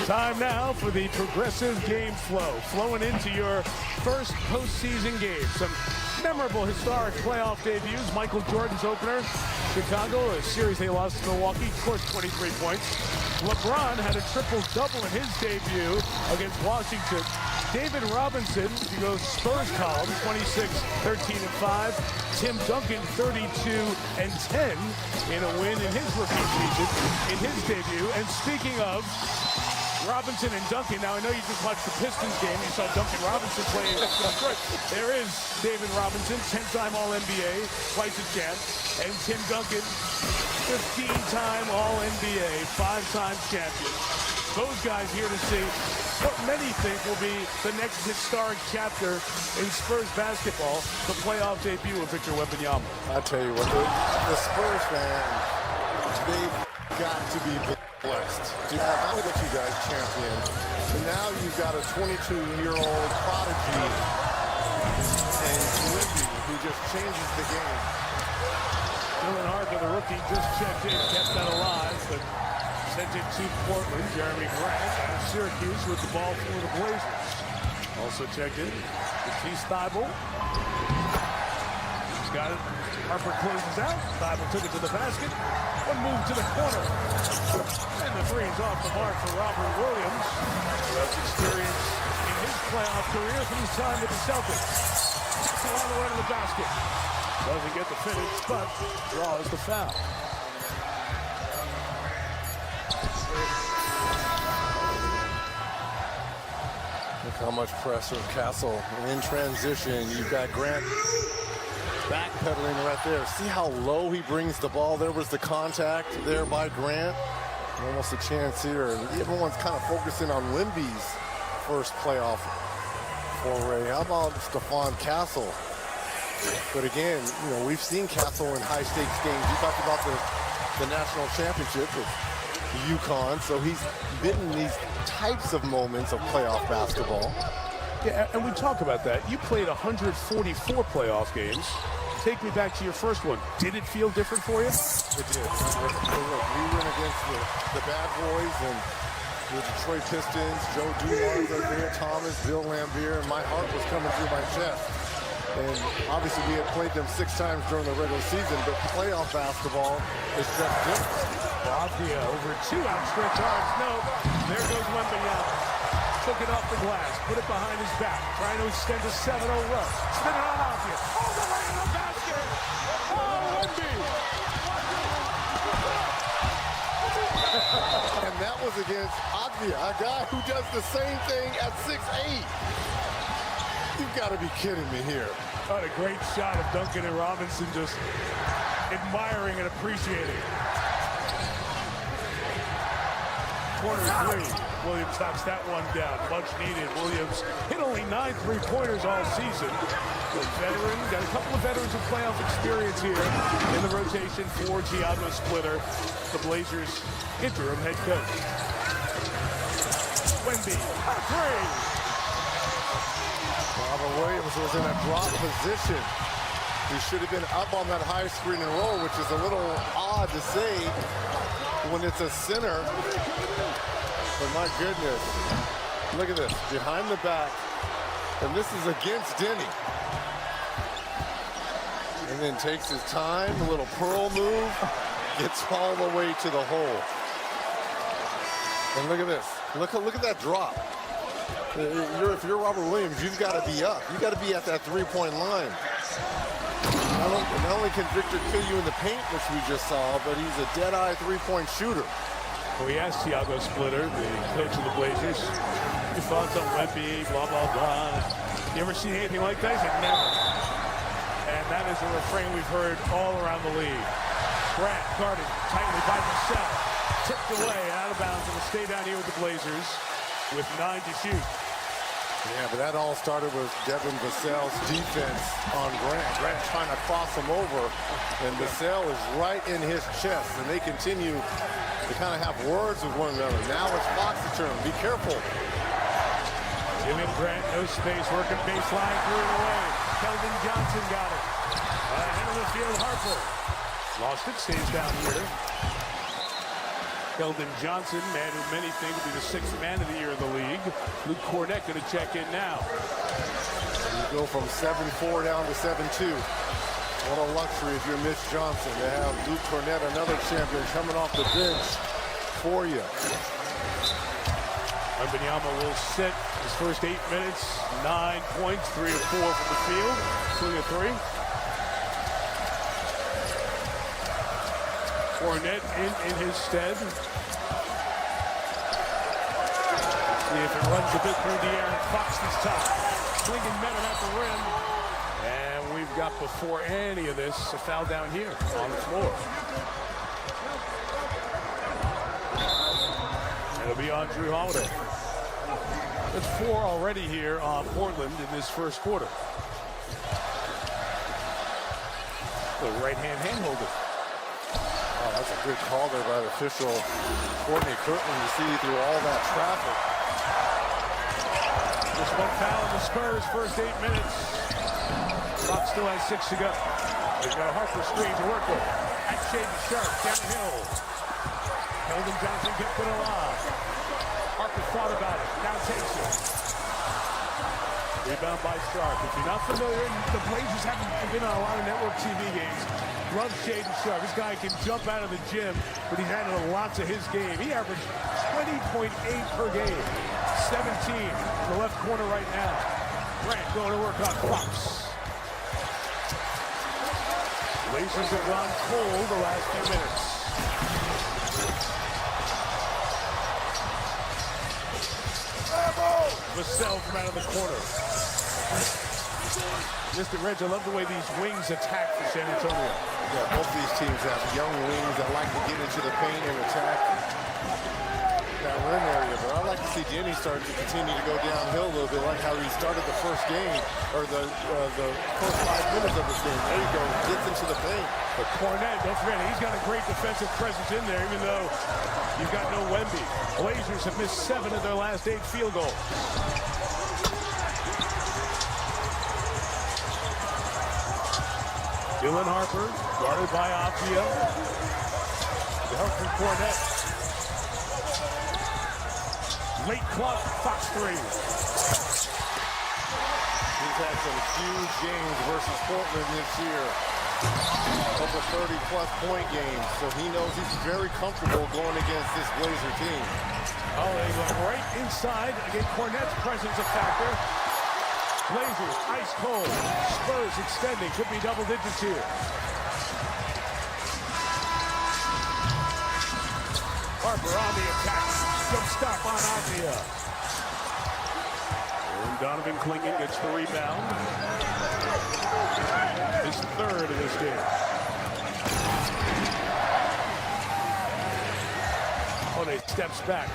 Time now for the Progressive Game Flow. Flowing into your first postseason game. Some memorable historic playoff debuts. Michael Jordan's opener, Chicago, a series they lost to Milwaukee, scored 23 points. LeBron had a triple-double in his debut against Washington. David Robinson, if you go Spurs column, 26, 13, and 5. Tim Duncan, 32 and 10 in a win in his rookie season in his debut. And speaking of Robinson and Duncan, now I know you just watched the Pistons game. You saw Duncan Robinson play in Detroit. There is David Robinson, 10-time All-NBA, twice a champ. And Tim Duncan, 15-time All-NBA, 5-time champion. Those guys here to see what many think will be the next historic chapter in Spurs basketball, the playoff debut of Victor Wembanyama. I tell you what, the Spurs fans, they've got to be blessed to have not let you guys champion, but now you've got a 22-year-old prodigy and Wemby who just changes the game. Dylan Harper, the rookie, just checked in, kept that alive, but Sent it to Portland. Jeremy Grant out of Syracuse with the ball for the Blazers. Also checked in. Matisse Thybulle. He's got it. Harper closes out. Thybulle took it to the basket. One move to the corner. And the three's off the mark for Robert Williams, who has experience in his playoff career from his time with the Celtics. Takes it all the way to the basket. Doesn't get the finish, but draws the foul. Look how much pressure Castle in transition. You've got Grant backpedaling right there. See how low he brings the ball. There was the contact there by Grant. Almost a chance here. Everyone's kind of focusing on Wemby's first playoff foray. How about Stephon Castle? But again, you know, we've seen Castle in high-stakes games. You talked about the national championship with UConn, so he's been in these types of moments of playoff basketball. Yeah, and we talk about that. You played 144 playoff games. Take me back to your first one. Did it feel different for you? It did. Look, we went against the bad boys and the Detroit Pistons, Joe Dumars, Isaiah Thomas, Bill Lambier, and my heart was coming through my chest. And obviously we had played them 6 times during the regular season, but playoff basketball is just different. Bobia over 2 outstretched arms. No, there goes Wembanyama. Took it off the glass, put it behind his back, trying to extend a 7-0 run. Spin it on Bobia. All the way to the basket. Oh, Wemby. And that was against Bobia, a guy who does the same thing at 6'8". You've got to be kidding me here. What a great shot of Duncan and Robinson just admiring and appreciating. Corner 3. Williams knocks that one down. Much needed. Williams hit only 9 3-pointers all season. The veteran, got a couple of veterans of playoff experience here in the rotation for Thiago Splitter, the Blazers' interim head coach. Wemby, 3. Robert Williams was in a drop position. He should have been up on that high screen and roll, which is a little odd to say when it's a center. But my goodness, look at this, behind the back. And this is against Denny. And then takes his time, a little pearl move, gets all the way to the hole. And look at this, look at that drop. If you're Robert Williams, you've got to be up. You've got to be at that 3-point line. Not only can Victor kill you in the paint, which we just saw, but he's a dead-eye 3-point shooter. We asked Thiago Splitter, the coach of the Blazers, your thoughts on Wemby, blah, blah, blah. You ever seen anything like that? He said, never. And that is a refrain we've heard all around the league. Grant guarded tightly by Vassell. Tipped away and out of bounds, and will stay down here with the Blazers with 9 to shoot. Yeah, but that all started with Devin Vassell's defense on Grant. Grant trying to cross him over, and Vassell is right in his chest, and they continue to kind of have words with one another. Now it's Fox's turn. Be careful. Jimmy Grant, no space, working baseline, threw it away. Keldon Johnson got it. End of the field, Harper. Lost it, stays down here. Keldon Johnson, man who many think will be the 6th man of the year in the league. Luke Cornett going to check in now. You go from 7-4 down to 7-2. What a luxury if you're Mitch Johnson to have Luke Cornett, another champion, coming off the bench for you. Wembanyama will sit his first 8 minutes, 9 points, 3 of 4 from the field, including a 3. Cornett in his stead. See if it runs a bit through the air and Fox this time. Swinging met it at the rim. And we've got, before any of this, a foul down here on the floor. It'll be on Drew Holiday. That's 4 already here on Portland in this first quarter. The right-hand handholder. Oh, that's a good call there by the official, Courtney Kirkland, to see through all that traffic. Just 1 foul in the Spurs' first 8 minutes. Clock still has 6 to go. They've got a Harper screen to work with. At Shaden Sharp, downhill. Keldon Johnson kept it alive. Harper thought about it. Now takes it. Rebound by Sharp. If you're not familiar, the Blazers haven't been on a lot of network TV games. Love Shaden Sharp. This guy can jump out of the gym, but he's handled lots of his game. He averaged 20.8 per game. 17 in the left corner right now. Grant going to work on Fox. Blazers have gone cold the last few minutes. Vassell from out of the corner. Mr. Reg, I love the way these wings attack for San Antonio. Yeah, both these teams have young wings that like to get into the paint and attack that rim area. But I like to see Denny start to continue to go downhill a little bit, like how he started the first game, or the first 5 minutes of this game. There you go, gets into the paint. But Cornette, don't forget, he's got a great defensive presence in there, even though you've got no Wemby. Blazers have missed 7 of their last 8 field goals. Dylan Harper, guarded by Avdia. The help from Cornette. Late clock, Fox 3. He's had some huge games versus Portland this year. Over 30-plus point games, so he knows he's very comfortable going against this Blazer team. Oh, they go right inside. Again, Cornette's presence a factor. Blazers, ice cold. Spurs extending. Could be double digits here. Harper on the attack. Good stop on Avdia. And Donovan Clingan gets the rebound. His 3rd of this game. Oh, they steps back.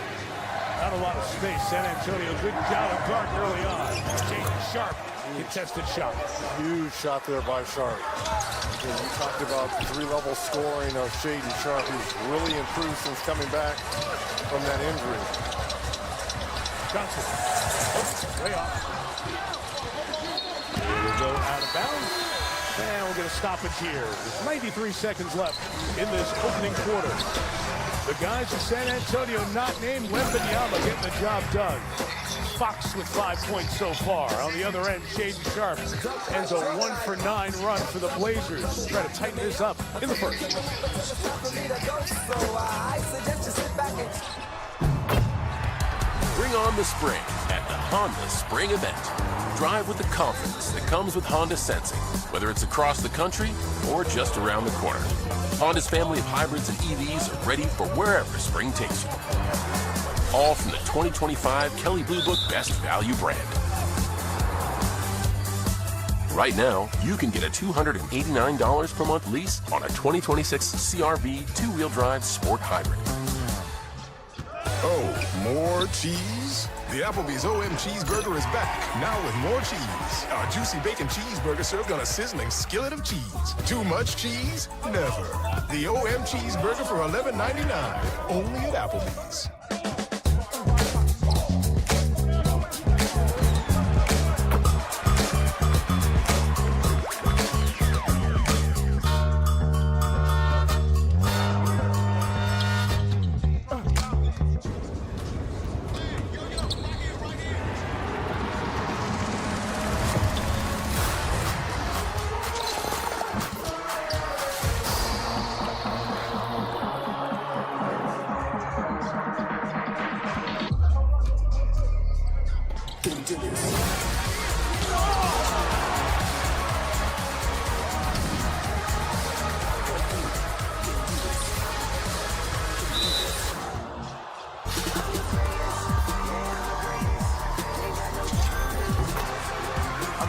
Not a lot of space. San Antonio, good job of guarding early on. Shaden Sharp, contested shot. Huge shot there by Sharp. And you talked about 3-level scoring of Shaden Sharp, who's really improved since coming back from that injury. Johnson. Oh, way off. Here we go out of bounds. And we'll get a stoppage here. 93 seconds left in this opening quarter. The guys of San Antonio not named Wembanyama getting the job done. Fox with 5 points so far. On the other end, Shaden Sharp ends a 1-for-9 run for the Blazers. Try to tighten this up in the first. Bring on the spring at the Honda Spring Event. Drive with the confidence that comes with Honda Sensing, whether it's across the country or just around the corner. Honda's family of hybrids and EVs are ready for wherever spring takes you. All from the 2025 Kelley Blue Book Best Value brand. Right now, you can get a $289 per month lease on a 2026 CR-V 2-wheel drive sport hybrid. Oh, more cheese? The Applebee's OM Cheeseburger is back, now with more cheese. Our juicy bacon cheeseburger served on a sizzling skillet of cheese. Too much cheese? Never. The OM Cheeseburger for $11.99, only at Applebee's.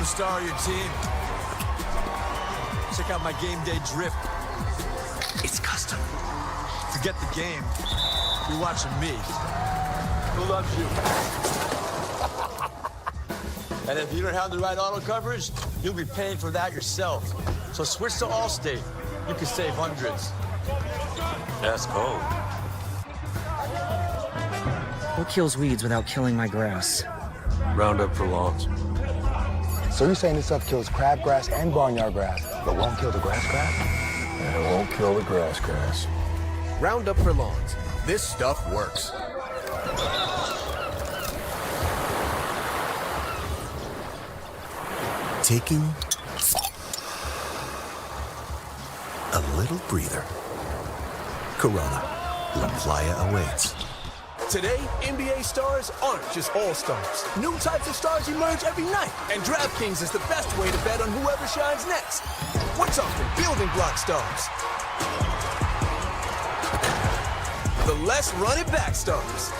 Star of your team. Check out my game day drip. It's custom. Forget the game. You're watching me. Who loves you? And if you don't have the right auto coverage, you'll be paying for that yourself. So switch to Allstate. You can save hundreds. That's cold. What kills weeds without killing my grass? Roundup for lawns. So you're saying this stuff kills crabgrass and barnyard grass, but won't kill the grass grass? And it won't kill the grass grass. Roundup for Lawns. This stuff works. Taking a little breather. Corona. La Playa awaits. Today, NBA stars aren't just all-stars. New types of stars emerge every night, and DraftKings is the best way to bet on whoever shines next. We're talking building block stars. The less run-it-back stars.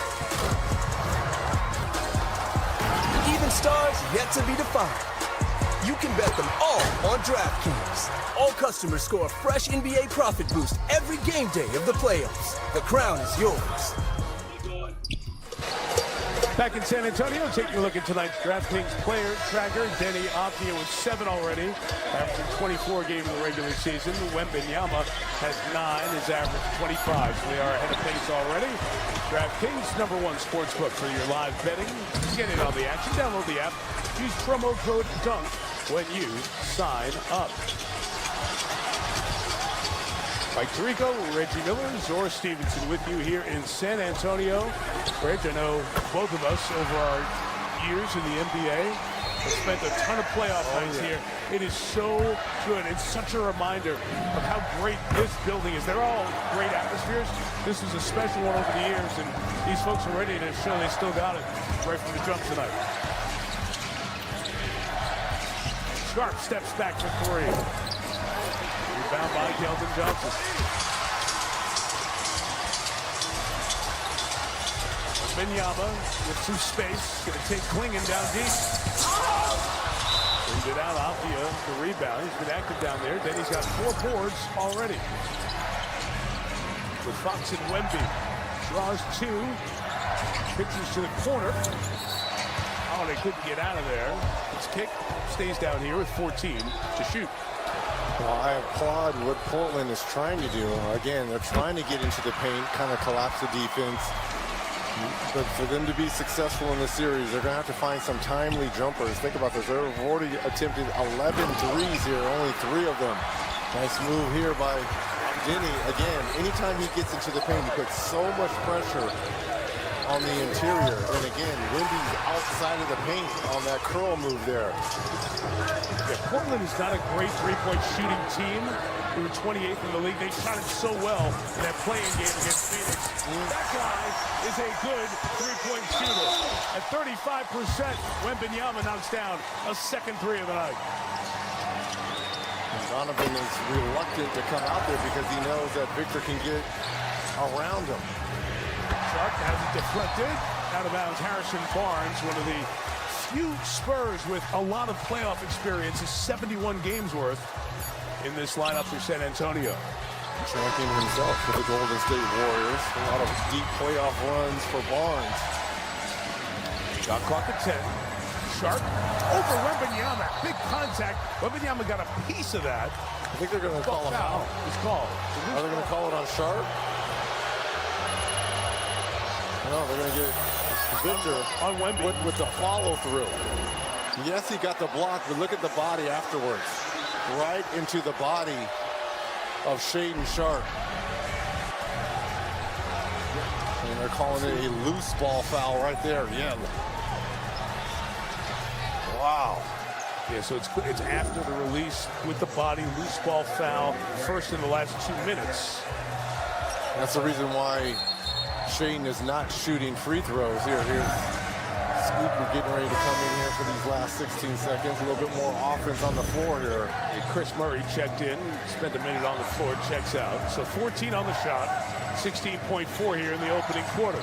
Even stars yet to be defined. You can bet them all on DraftKings. All customers score a fresh NBA profit boost every game day of the playoffs. The crown is yours. Back in San Antonio, taking a look at tonight's DraftKings player tracker. Denny Avdia with 7 already after 24 games in the regular season. Wembanyama has 9, his average 25. So they are ahead of pace already. DraftKings, #1 sportsbook for your live betting. Get in on the action. Download the app. Use promo code DUNK when you sign up. Mike Tirico, Reggie Miller, Zora Stevenson with you here in San Antonio. Reg, I know both of us over our years in the NBA have spent a ton of playoff nights here. It is so good. It's such a reminder of how great this building is. They're all great atmospheres. This is a special one over the years, and these folks are ready to show they still got it right from the jump tonight. Sharp steps back for 3. Rebound by Keldon Johnson. Wembanyama with some space. Going to take Klingon down deep. Brings it out. Avdia, the rebound. He's been active down there. Then he's got 4 boards already. With Fox and Wemby. Draws 2. Pitches to the corner. Oh, they couldn't get out of there. His kick stays down here with 14 to shoot. Well, I applaud what Portland is trying to do. Again, they're trying to get into the paint, kind of collapse the defense. But for them to be successful in this series, they're going to have to find some timely jumpers. Think about this. They've already attempted 11 threes here, only 3 of them. Nice move here by Denny. Again, anytime he gets into the paint, he puts so much pressure on the interior. And again, Wemby's outside of the paint on that curl move there. Yeah, Portland is not a great three-point shooting team. We were 28th in the league. They shot it so well in that play-in game against Phoenix. That guy is a good three-point shooter. At 35%, Wembanyama knocks down a second 3 of the night. And Donovan is reluctant to come out there because he knows that Victor can get around him. Sharp has it deflected. Out of bounds, Harrison Barnes, one of the few Spurs with a lot of playoff experience, is 71 games worth in this lineup for San Antonio. Champion himself for the Golden State Warriors. A lot of deep playoff runs for Barnes. Shot clock at 10. Sharp over Wembanyama. Big contact. Wembanyama got a piece of that. I think they're going to call a foul. It's called. Are they going to call it on Sharp? No, they're going to get Victor on Wemby with the follow through. Yes, he got the block, but look at the body afterwards. Right into the body of Shaedon Sharp. And they're calling it a loose ball foul right there. Yeah. Wow. Yeah, so it's after the release with the body, loose ball foul, first in the last 2 minutes. That's the reason why Shaedon is not shooting free throws here. Here's Scooper getting ready to come in here for these last 16 seconds. A little bit more offense on the floor here. Chris Murray checked in, spent a minute on the floor, checks out. So 14 on the shot, 16.4 here in the opening quarter.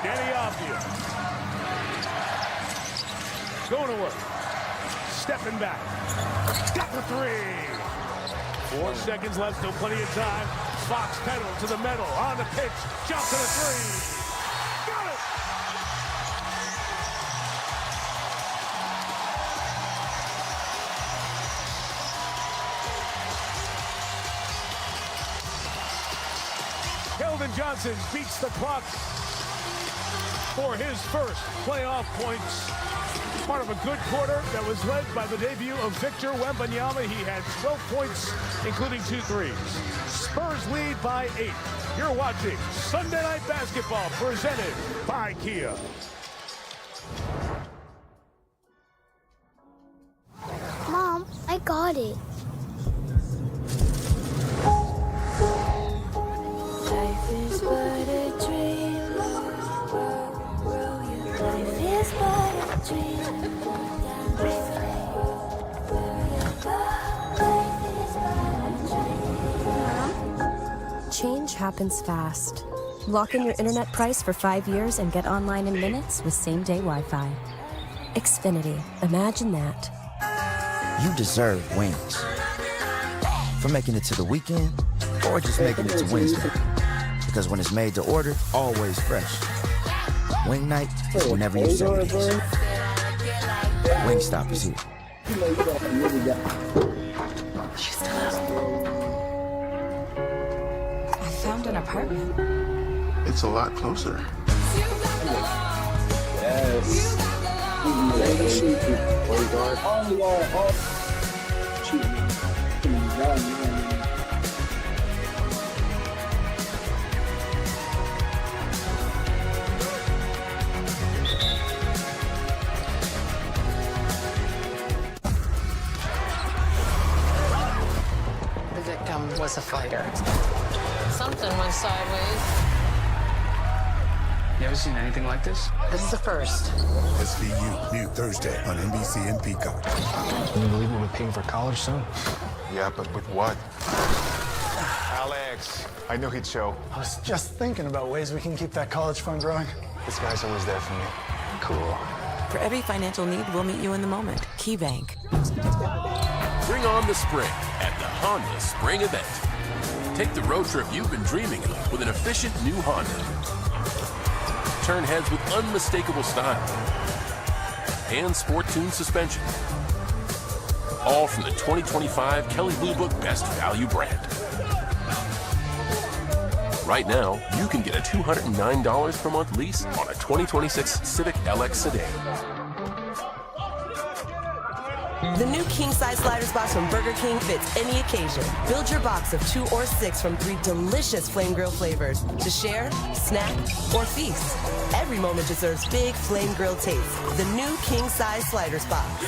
Denny Avdia. Going to work. Stepping back. Got the 3. 4 seconds left, still plenty of time. Fox pedal to the middle, on the pitch, jump to the 3. Got it! Keldon Johnson beats the clock for his first playoff points Part of a good quarter that was led by the debut of Victor Wembanyama. He had 12 points, including 2 threes. Spurs lead by 8. You're watching Sunday Night Basketball, presented by Kia. Mom, I got it. Life is but a dream. Life is but a dream. Change happens fast. Lock in your internet price for 5 years and get online in minutes with same-day Wi-Fi. Xfinity. Imagine that. You deserve wings. For making it to the weekend, or just making it to Wednesday. Because when it's made to order, always fresh. Wing night is whenever you say it is. Wingstop is here. She's still out. I found an apartment. It's a lot closer. Yes. The victim was a fighter. Something went sideways. You ever seen anything like this? This is the first. SVU, new Thursday on NBC and Peacock. Can you believe we'll be paying for college soon? Yeah, but with what? Alex, I knew he'd show. I was just thinking about ways we can keep that college fund growing. This guy's always there for me. Cool. For every financial need, we'll meet you in the moment. KeyBank. Bring on the spring at the Honda Spring Event. Take the road trip you've been dreaming of with an efficient new Honda. Turn heads with unmistakable style and sport-tuned suspension. All from the 2025 Kelley Blue Book Best Value brand. Right now, you can get a $209 per month lease on a 2026 Civic LX sedan. The new king-size slider box from Burger King fits any occasion. Build your box of 2 or 6 from 3 delicious flame grill flavors to share, snack, or feast. Every moment deserves big flame grill taste. The new king-size sliders box.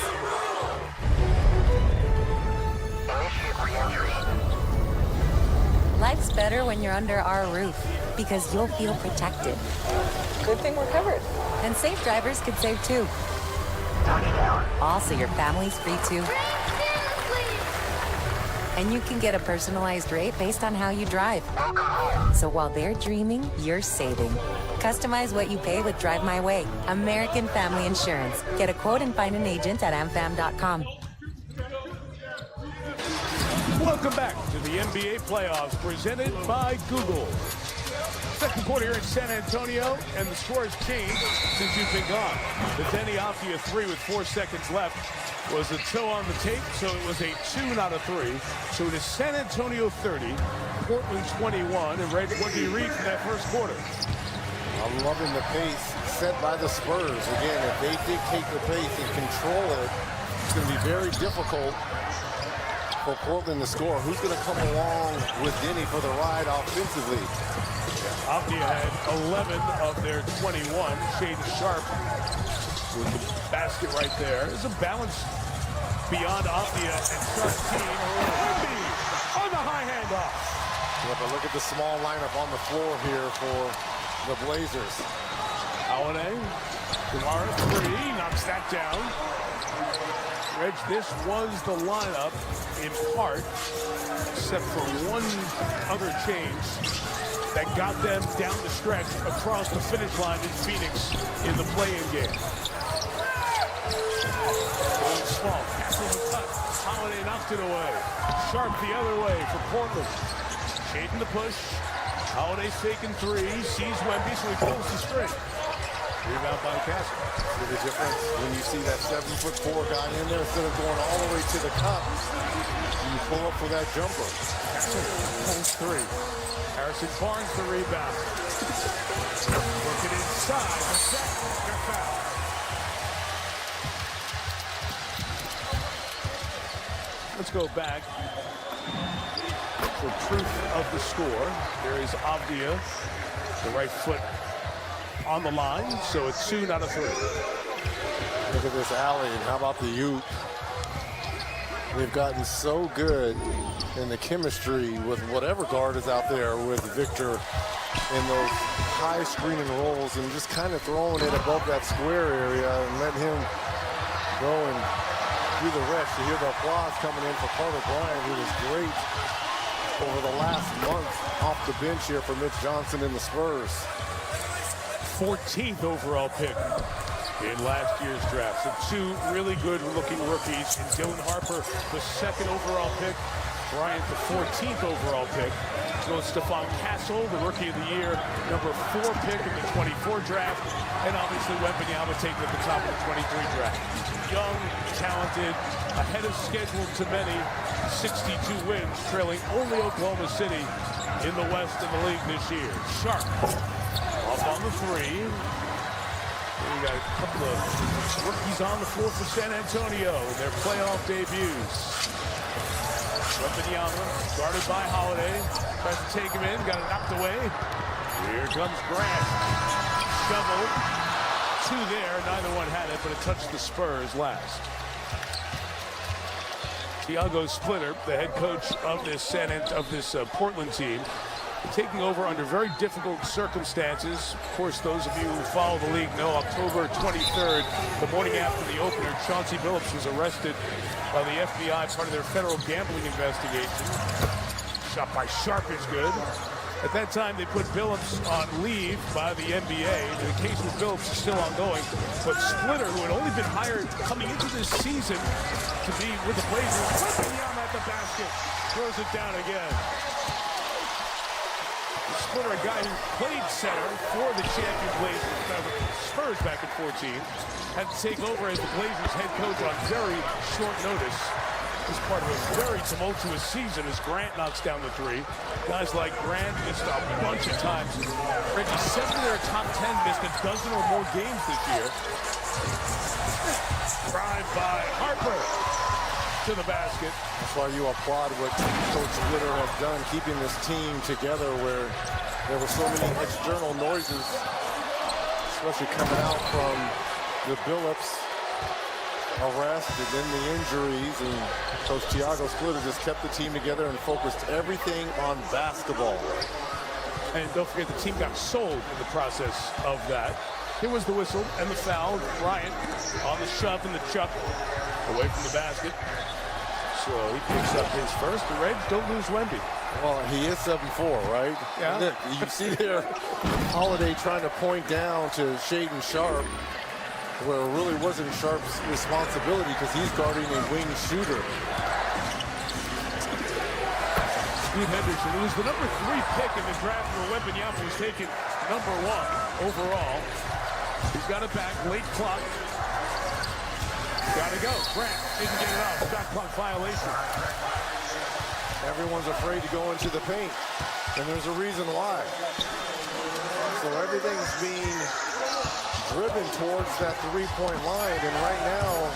Life's better when you're under our roof because you'll feel protected. Good thing we're covered. And safe drivers can save too. Also, your family's free too. And you can get a personalized rate based on how you drive. So while they're dreaming, you're saving. Customize what you pay with Drive My Way. American Family Insurance. Get a quote and find an agent at amfam.com. Welcome back to the NBA playoffs presented by Google. Second quarter here in San Antonio, and the score has changed since you've been gone. The Denny Avdia 3 with 4 seconds left was a toe on the tape, so it was a 2, not a 3. So it is San Antonio 30, Portland 21, and Ray, what do you read from that first quarter? I'm loving the pace set by the Spurs. Again, if they dictate the pace and control it, it's going to be very difficult for Portland to score. Who's going to come along with Denny for the ride offensively? Avdia had 11 of their 21. Shaden Sharp with the basket right there. There's a balance beyond Avdia and Sharp's team. On the high handoff. Yeah, but look at the small lineup on the floor here for the Blazers. Holiday, Kamara 3, knocks that down. Reg, this was the lineup in part, except for one other change that got them down the stretch across the finish line in Phoenix in the play-in game. Small, after the cut, Holiday knocked it away. Sharp the other way for Portland. Shaden the push. Holiday faking 3, sees Wemby, so he pulls the string. Rebound by Castle. See the difference when you see that 7'4" guy in there, instead of going all the way to the cup, you pull up for that jumper. Pulls 3. Harrison Barnes the rebound. Working inside. The foul. Let's go back. For proof of the score, there is Avdia, the right foot on the line, so it's 2 out of 3. Look at this alley, and how about the Ute? They've gotten so good in the chemistry with whatever guard is out there with Victor in those high screening rolls and just kind of throwing it above that square area and let him go and do the rest. You hear the applause coming in for Carter Bryant, who was great over the last month off the bench here for Mitch Johnson and the Spurs. 14th overall pick in last year's draft. So 2 really good-looking rookies. And Dylan Harper, the 2nd overall pick. Bryant, the 14th overall pick. So Stephon Castle, the Rookie of the Year, number 4 pick in the 24 draft. And obviously Wembanyama taken at the top of the 23 draft. Young, talented, ahead of schedule to many. 62 wins, trailing only Oklahoma City in the West in the league this year. Sharp off on the 3. We got a couple of rookies on the floor for San Antonio in their playoff debuts. Wembanyama, guarded by Holiday, tries to take him in, got it knocked away. Here comes Grant. Shovel. 2 there, neither one had it, but it touched the Spurs last. Tiago Splitter, the head coach of this Portland team, taking over under very difficult circumstances. Of course, those of you who follow the league know October 23rd, the morning after the opener, Chauncey Billups was arrested by the FBI, part of their federal gambling investigation. Shot by Sharp is good. At that time, they put Billups on leave by the NBA. The case with Billups is still ongoing. But Splitter, who had only been hired coming into this season to be with the Blazers, Wembanyama at the basket, throws it down again. Splitter, a guy who played center for the champion Spurs back in 14, had to take over as the Blazers head coach on very short notice. This part of a very tumultuous season as Grant knocks down the 3. Guys like Grant missed a bunch of times. Reggie, 7 of their top 10 missed a dozen or more games this year. Drive by Harper to the basket. That's why you applaud what Coach Splitter has done, keeping this team together where there were so many external noises, especially coming out from the Billups arrest and then the injuries, and Coach Tiago Splitter just kept the team together and focused everything on basketball. And don't forget, the team got sold in the process of that. Here was the whistle and the foul. Bryant on the shove and the chuck away from the basket. So he picks up his first. The Reds don't lose Wemby. Well, he is 7-4, right? Yeah. You see there, Holiday trying to point down to Shaedon Sharp, where it really wasn't Sharp's responsibility because he's guarding a wing shooter. Steve Henderson, who was the number 3 pick in the draft where Wembanyama was taken number 1 overall. He's got it back, late clock. Gotta go. Grant didn't get it off. Shot clock violation. Everyone's afraid to go into the paint, and there's a reason why. So everything's being driven towards that 3-point line, and right now,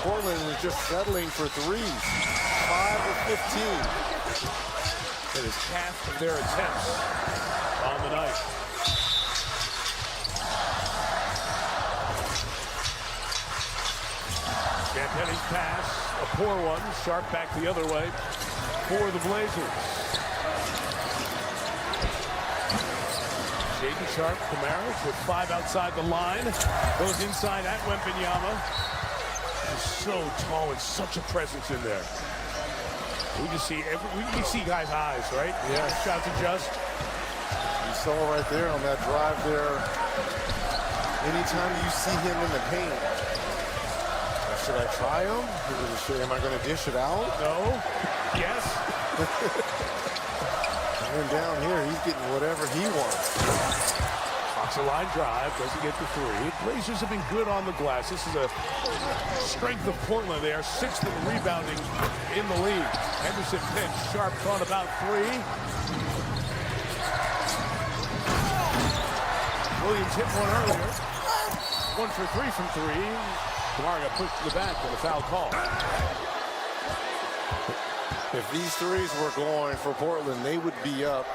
Portland is just settling for 3s. 5 of 15. That is half of their attempts on the night. Champagne's pass, a poor one. Sharp back the other way for the Blazers. Shaedon Sharp, Kamara with 5 outside the line. Goes inside at Wembanyama. He's so tall and such a presence in there. We see guys' eyes, right? Yeah. Shots adjust. You saw right there on that drive there. Anytime you see him in the paint, should I try him? Am I going to dish it out? No. Yes. And then down here, he's getting whatever he wants. Fox a line drive, doesn't get the 3. Blazers have been good on the glass. This is a strength of Portland. They are 6th in rebounding in the league. Henderson pinch. Sharp thought about 3. Williams hit one earlier. 1 for 3 from 3. Kamara got pushed to the back with a foul call. If these threes were going for Portland, they would be up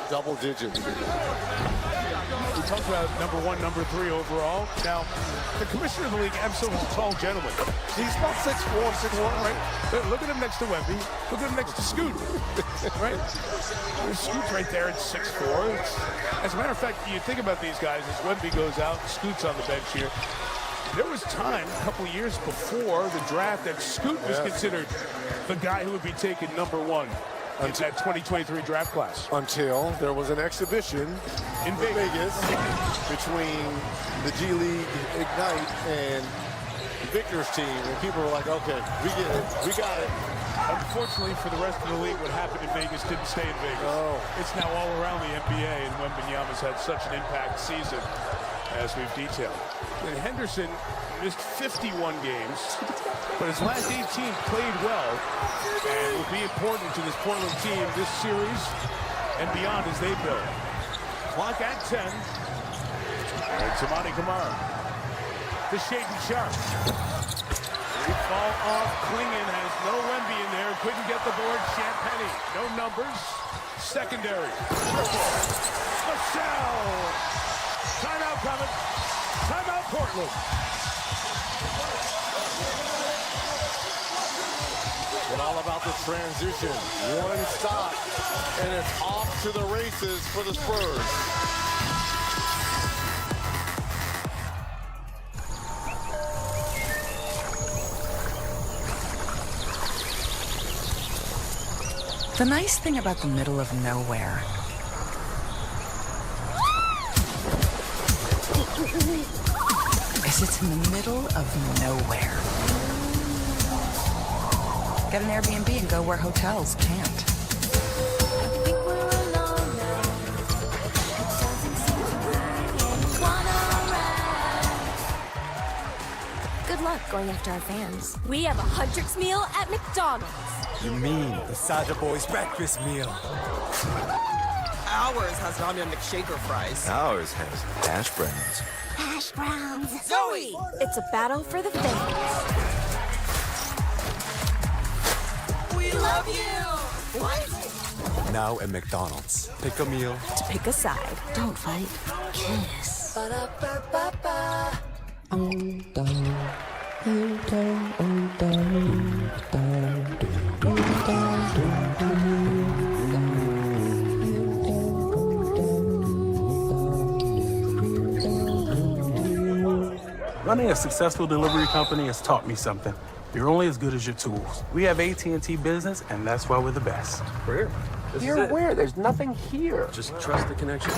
double digits. We talked about number 1, number 3 overall. Now, the commissioner of the league, absolutely tall gentleman. He's about 6'4", 6'1", right? Look at him next to Wemby. Look at him next to Scoot, right? There's Scoot's right there at 6'4". As a matter of fact, you think about these guys as Wemby goes out, Scoot's on the bench here. There was time a couple of years before the draft that Scoot was considered the guy who would be taken number 1 in that 2023 draft class. Until there was an exhibition in Vegas between the G League Ignite and Victor's team, and people were like, okay, we get it, we got it. Unfortunately for the rest of the league, what happened in Vegas didn't stay in Vegas. Oh. It's now all around the NBA, and Wembanyama's had such an impact season, as we've detailed. And Henderson missed 51 games, but his last 18 played well and will be important to this Portland team this series and beyond as they build. Clock at 10. And Tamani Kamara. The Shaden Sharp. They fall off. Klingon has no Wemby in there. Couldn't get the board. Champagny. No numbers. Secondary. Michelle. Timeout coming. Timeout Portland. It's all about the transition. One stop, and it's off to the races for the Spurs. The nice thing about the middle of nowhere is it's in the middle of nowhere. Get an Airbnb and go where hotels can't. Good luck going after our fans. We have a Huntrix meal at McDonald's. You mean the Saja Boys breakfast meal? Ours has ramen McShaker fries. Ours has hash browns. Hash browns. Zoe! It's a battle for the fans. We love you! What? Now at McDonald's. Pick a meal. To pick a side. Don't fight. Kiss. Running a successful delivery company has taught me something. You're only as good as your tools. We have AT&T Business, and that's why we're the best. We're here. You're where? There's nothing here. Just trust the connection.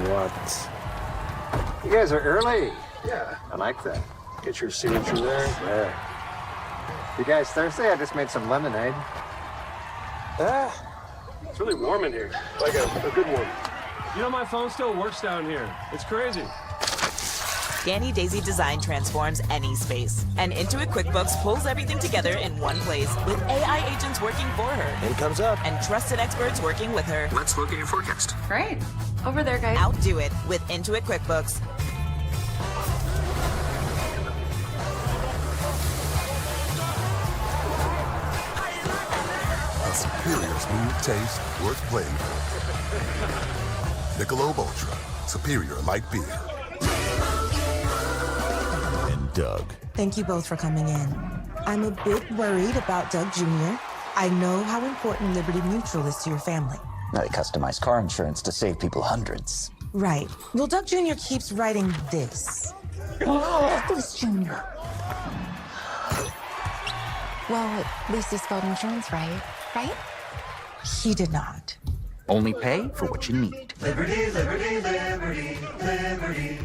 What? You guys are early. Yeah. I like that. Get your signature there. There. You guys thirsty? I just made some lemonade. It's really warm in here. Like a good warm. You know, my phone still works down here. It's crazy. Danny Daisy Design transforms any space. And Intuit QuickBooks pulls everything together in one place with AI agents working for her. Income's up. And trusted experts working with her. Let's look at your forecast. Great. Over there, guys. Outdo it with Intuit QuickBooks. A superior smooth taste worth playing for. Michelob Ultra. Superior light beer. And Doug. Thank you both for coming in. I'm a bit worried about Doug Jr. I know how important Liberty Mutual is to your family. Now they customize car insurance to save people hundreds. Right. Well, Doug Jr. keeps writing this. Oh, this Jr. Well, at least he spelled insurance right, right? He did not. Only pay for what you need. Liberty, liberty, liberty, liberty.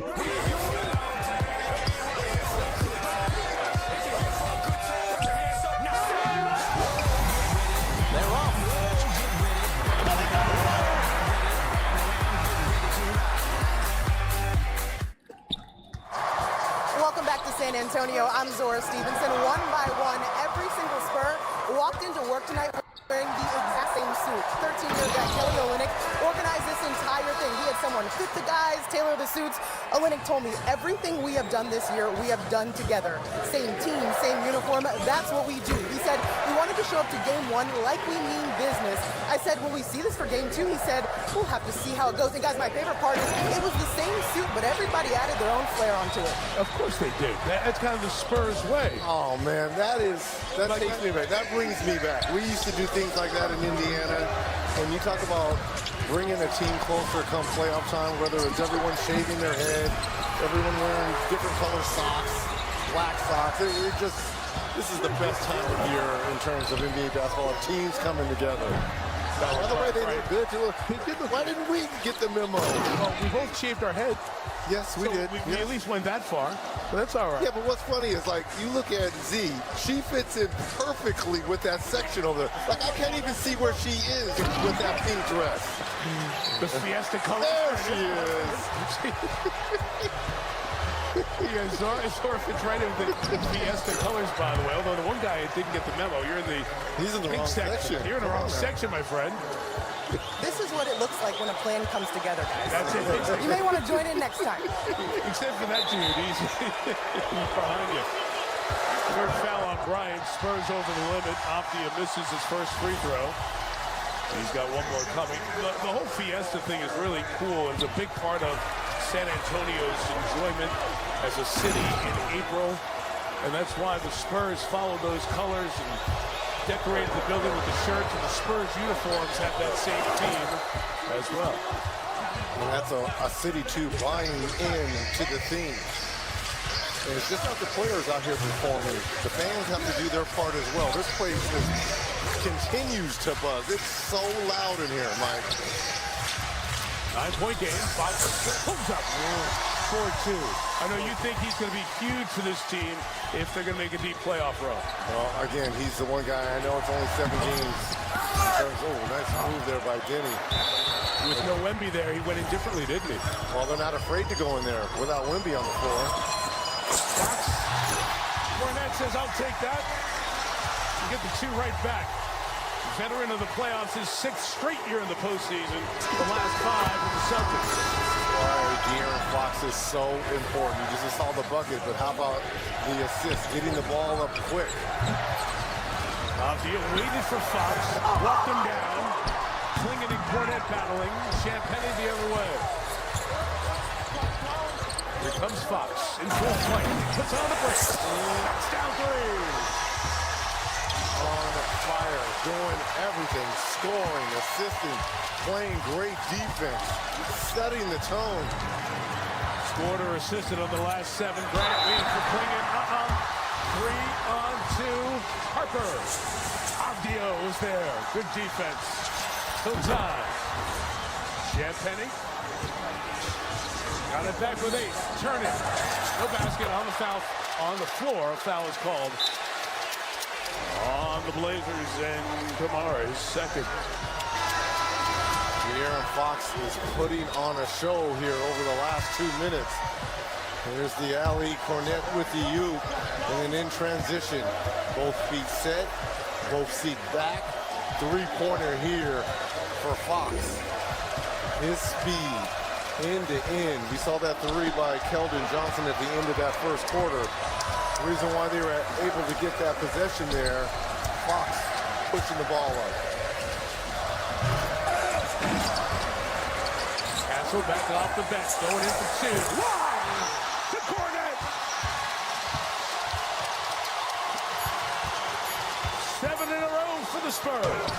Welcome back to San Antonio. I'm Zora Stevenson. One by one, every single Spur walked into work tonight wearing the exact same suit. 13-year vet Kelly Olynyk organized this entire thing. He had someone fit the guys, tailor the suits. Olynyk told me everything we have done this year, we have done together. Same team, same uniform, that's what we do. He said, we wanted to show up to game 1 like we mean business. I said, will we see this for game 2? He said, we'll have to see how it goes. And guys, my favorite part is it was the same suit, but everybody added their own flair onto it. Of course they did. That's kind of the Spurs way. Oh, man, that takes me back. That brings me back. We used to do things like that in Indiana. When you talk about bringing a team closer come playoff time, whether it's everyone shaving their head, everyone wearing different color socks, black socks, this is the best time of year in terms of NBA basketball. Teams coming together. By the way, they look good too. Why didn't we get the memo? Well, we both shaved our head. Yes, we did. We at least went that far. But that's all right. Yeah, but what's funny is, like, you look at Z, she fits in perfectly with that section over there. Like, I can't even see where she is with that pink dress. The Fiesta color. There she is. Yeah, Zora fits right in the Fiesta colors, by the way. Although the one guy didn't get the memo. He's in the pink wrong section. You're in the wrong section, my friend. This is what it looks like when a plan comes together, guys. That's it. You may want to join in next time. Except for that dude, he's behind you. Third foul on Bryant. Spurs over the limit. Optia misses his first free throw. He's got one more coming. The whole Fiesta thing is really cool. It's a big part of San Antonio's enjoyment as a city in April. And that's why the Spurs followed those colors and decorated the building with the shirts, and the Spurs uniforms have that same theme as well. And that's a city, too, buying into the theme. And it's just not the players out here performing. The fans have to do their part as well. This place continues to buzz. It's so loud in here, Mike. 9-point game. Fox pulls up. 4-2. I know you think he's going to be huge for this team if they're going to make a deep playoff run. Well, again, he's the one guy. I know it's only 7 games. Nice move there by Denny. With no Wemby there, he went in differently, didn't he? Well, they're not afraid to go in there without Wemby on the floor. Fox. Cornette says, I'll take that. You get the 2 right back. Veteran of the playoffs, his 6th straight year in the postseason. The last 5 with the Celtics. Right, De'Aaron Fox is so important. You just saw the bucket, but how about the assist, getting the ball up quick? Avdia waited for Fox, walked him down. Klingon and Cornette battling. Champagne the other way. Here comes Fox in full flight. Puts on the brakes. Touchdown 3. On fire, doing everything, scoring, assisting, playing great defense, setting the tone. Scored or assisted on the last 7. Grant lead for Klingon. 3-on-2. Harper. Avdio was there. Good defense. Till time. Champagne. Got it back with 8. Turn it. No basket on the foul. On the floor. Foul is called on the Blazers, and Kamara is second. De'Aaron Fox is putting on a show here over the last 2 minutes. There's the alley, Cornette with the U, and then in transition. Both feet set, both feet back. 3-pointer here for Fox. His speed, end to end. We saw that 3 by Keldon Johnson at the end of that first quarter. The reason why they were able to get that possession there, Fox pushing the ball up. Castle back off the bench, going in for 2. Wow! To Cornette! 7 in a row for the Spurs.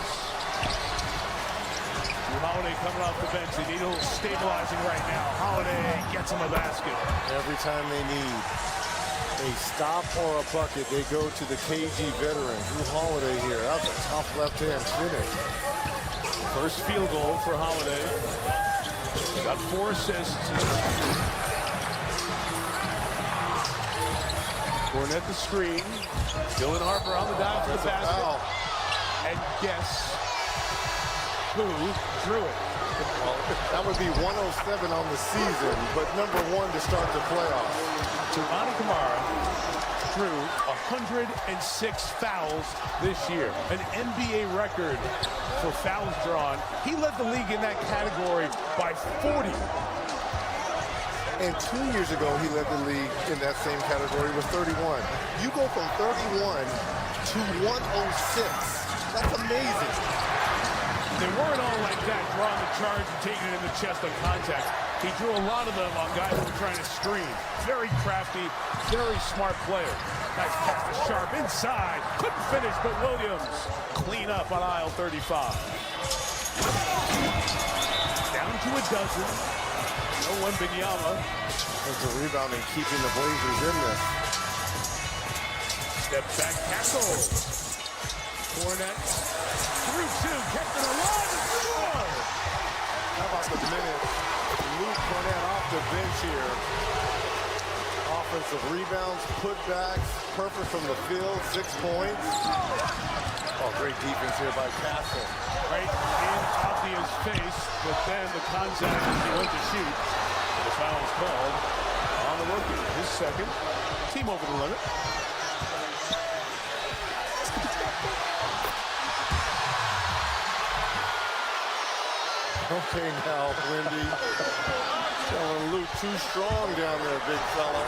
Holiday coming off the bench. They need a little stabilizing right now. Holiday gets him a basket. Every time they need a stop or a bucket, they go to the KG veteran, Drew Holiday here. That's a tough left-hand finish. First field goal for Holiday. Got 4 assists. Cornette the screen. Dylan Harper on the dive for the basket. Foul. And guess who drew it? Well, that would be 107 on the season, but number 1 to start the playoffs. Toumani Camara through 106 fouls this year, an NBA record for fouls drawn. He led the league in that category by 40. And 2 years ago, he led the league in that same category with 31. You go from 31 to 106. That's amazing. They weren't all like that, drawing the charge and taking it in the chest on contact. He drew a lot of them on guys who were trying to screen. Very crafty, very smart player. Nice pass to Sharp inside. Couldn't finish, but Williams clean up on aisle 35. Down to a dozen. No Wembanyama. There's a rebound and keeping the Blazers in this. Step back tackle. Fournette through two, kept it alive and score. How about the minute? Luke Fournette off the bench here. Offensive rebounds, putbacks, perfect from the field, 6 points. Oh, great defense here by Castle. Right in Abdia's face, but then the contact as he went to shoot. The foul is called on the rookie. His second. Team over the limit. Okay now, Lindy. Telling Luke too strong down there, big fella.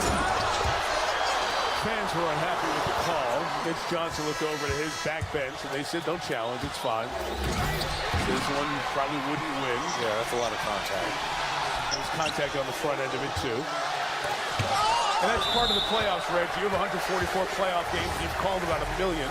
Fans were unhappy with the call. Mitch Johnson looked over to his back bench and they said, don't challenge, it's fine. This one probably wouldn't win. Yeah, that's a lot of contact. There's contact on the front end of it too. And that's part of the playoffs, Reg. You have 144 playoff games. You've called about 1 million.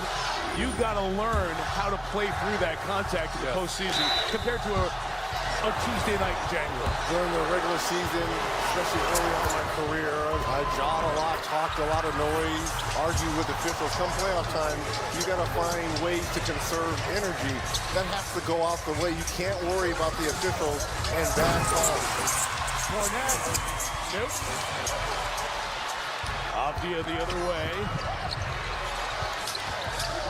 You've got to learn how to play through that contact in the postseason compared to a Tuesday night in January. During the regular season, especially early on in my career, I jawed a lot, talked a lot of noise, argued with officials. Come playoff time, you got to find ways to conserve energy. That has to go out the way. You can't worry about the officials and bad calls. Fournette. Nope. Abdia the other way.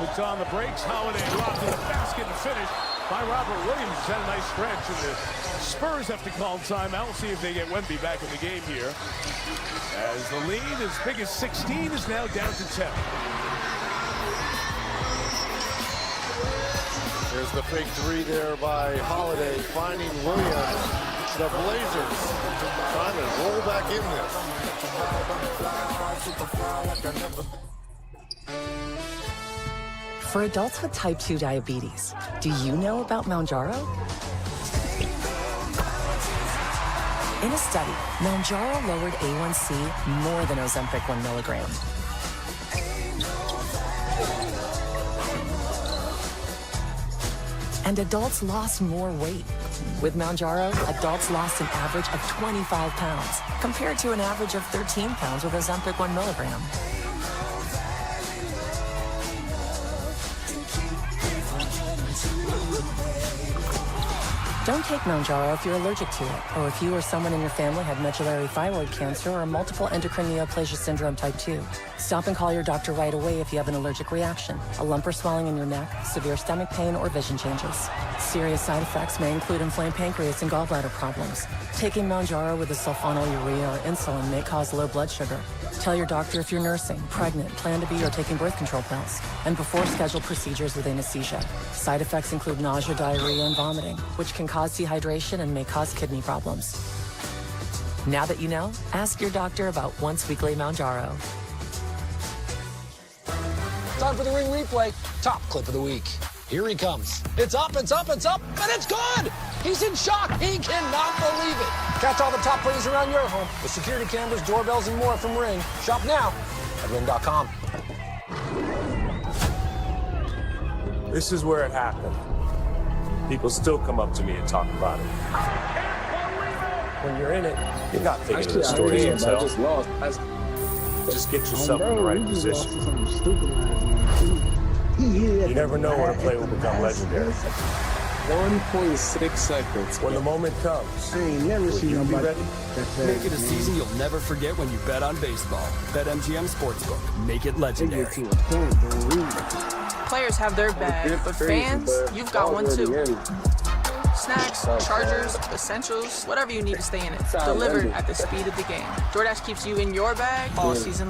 Puts on the brakes. Holiday locked to the basket and finish by Robert Williams. He's had a nice stretch, and the Spurs have to call timeout. See if they get Wemby back in the game here. As the lead, as big as 16, is now down to 10. There's the fake three there by Holiday, finding Williams. The Blazers trying to roll back in this. For adults with type 2 diabetes, do you know about Mounjaro? In a study, Mounjaro lowered A1C more than Ozempic 1 milligram. And adults lost more weight. With Mounjaro, adults lost an average of 25 pounds, compared to an average of 13 pounds with Ozempic 1 milligram. Don't take Mounjaro if you're allergic to it, or if you or someone in your family had medullary thyroid cancer or multiple endocrine neoplasia syndrome type 2. Stop and call your doctor right away if you have an allergic reaction, a lump or swelling in your neck, severe stomach pain, or vision changes. Serious side effects may include inflamed pancreas and gallbladder problems. Taking Mounjaro with a sulfonylurea or insulin may cause low blood sugar. Tell your doctor if you're nursing, pregnant, plan to be, or taking birth control pills. And before scheduled procedures with anesthesia. Side effects include nausea, diarrhea, and vomiting, which can cause dehydration and may cause kidney problems. Now that you know, ask your doctor about once-weekly Mounjaro. Time for the Ring Replay. Top clip of the week. Here he comes. It's up, it's up, it's up, and it's good! He's in shock. He cannot believe it. Catch all the top plays around your home with security cameras, doorbells, and more from Ring. Shop now at Ring.com. This is where it happened. People still come up to me and talk about it. When you're in it, you're not thinking of the stories you tell. Just get yourself in the right position. You never know when a play will become legendary. 1.6 seconds. When the moment comes, I ain't never seen nobody. Make it a season you'll never forget when you bet on baseball. BetMGM Sportsbook. Make it legendary. Players have their bag, but fans, you've got one too. Snacks, chargers, essentials, whatever you need to stay in it. Delivered at the speed of the game. DoorDash keeps you in your bag all season long.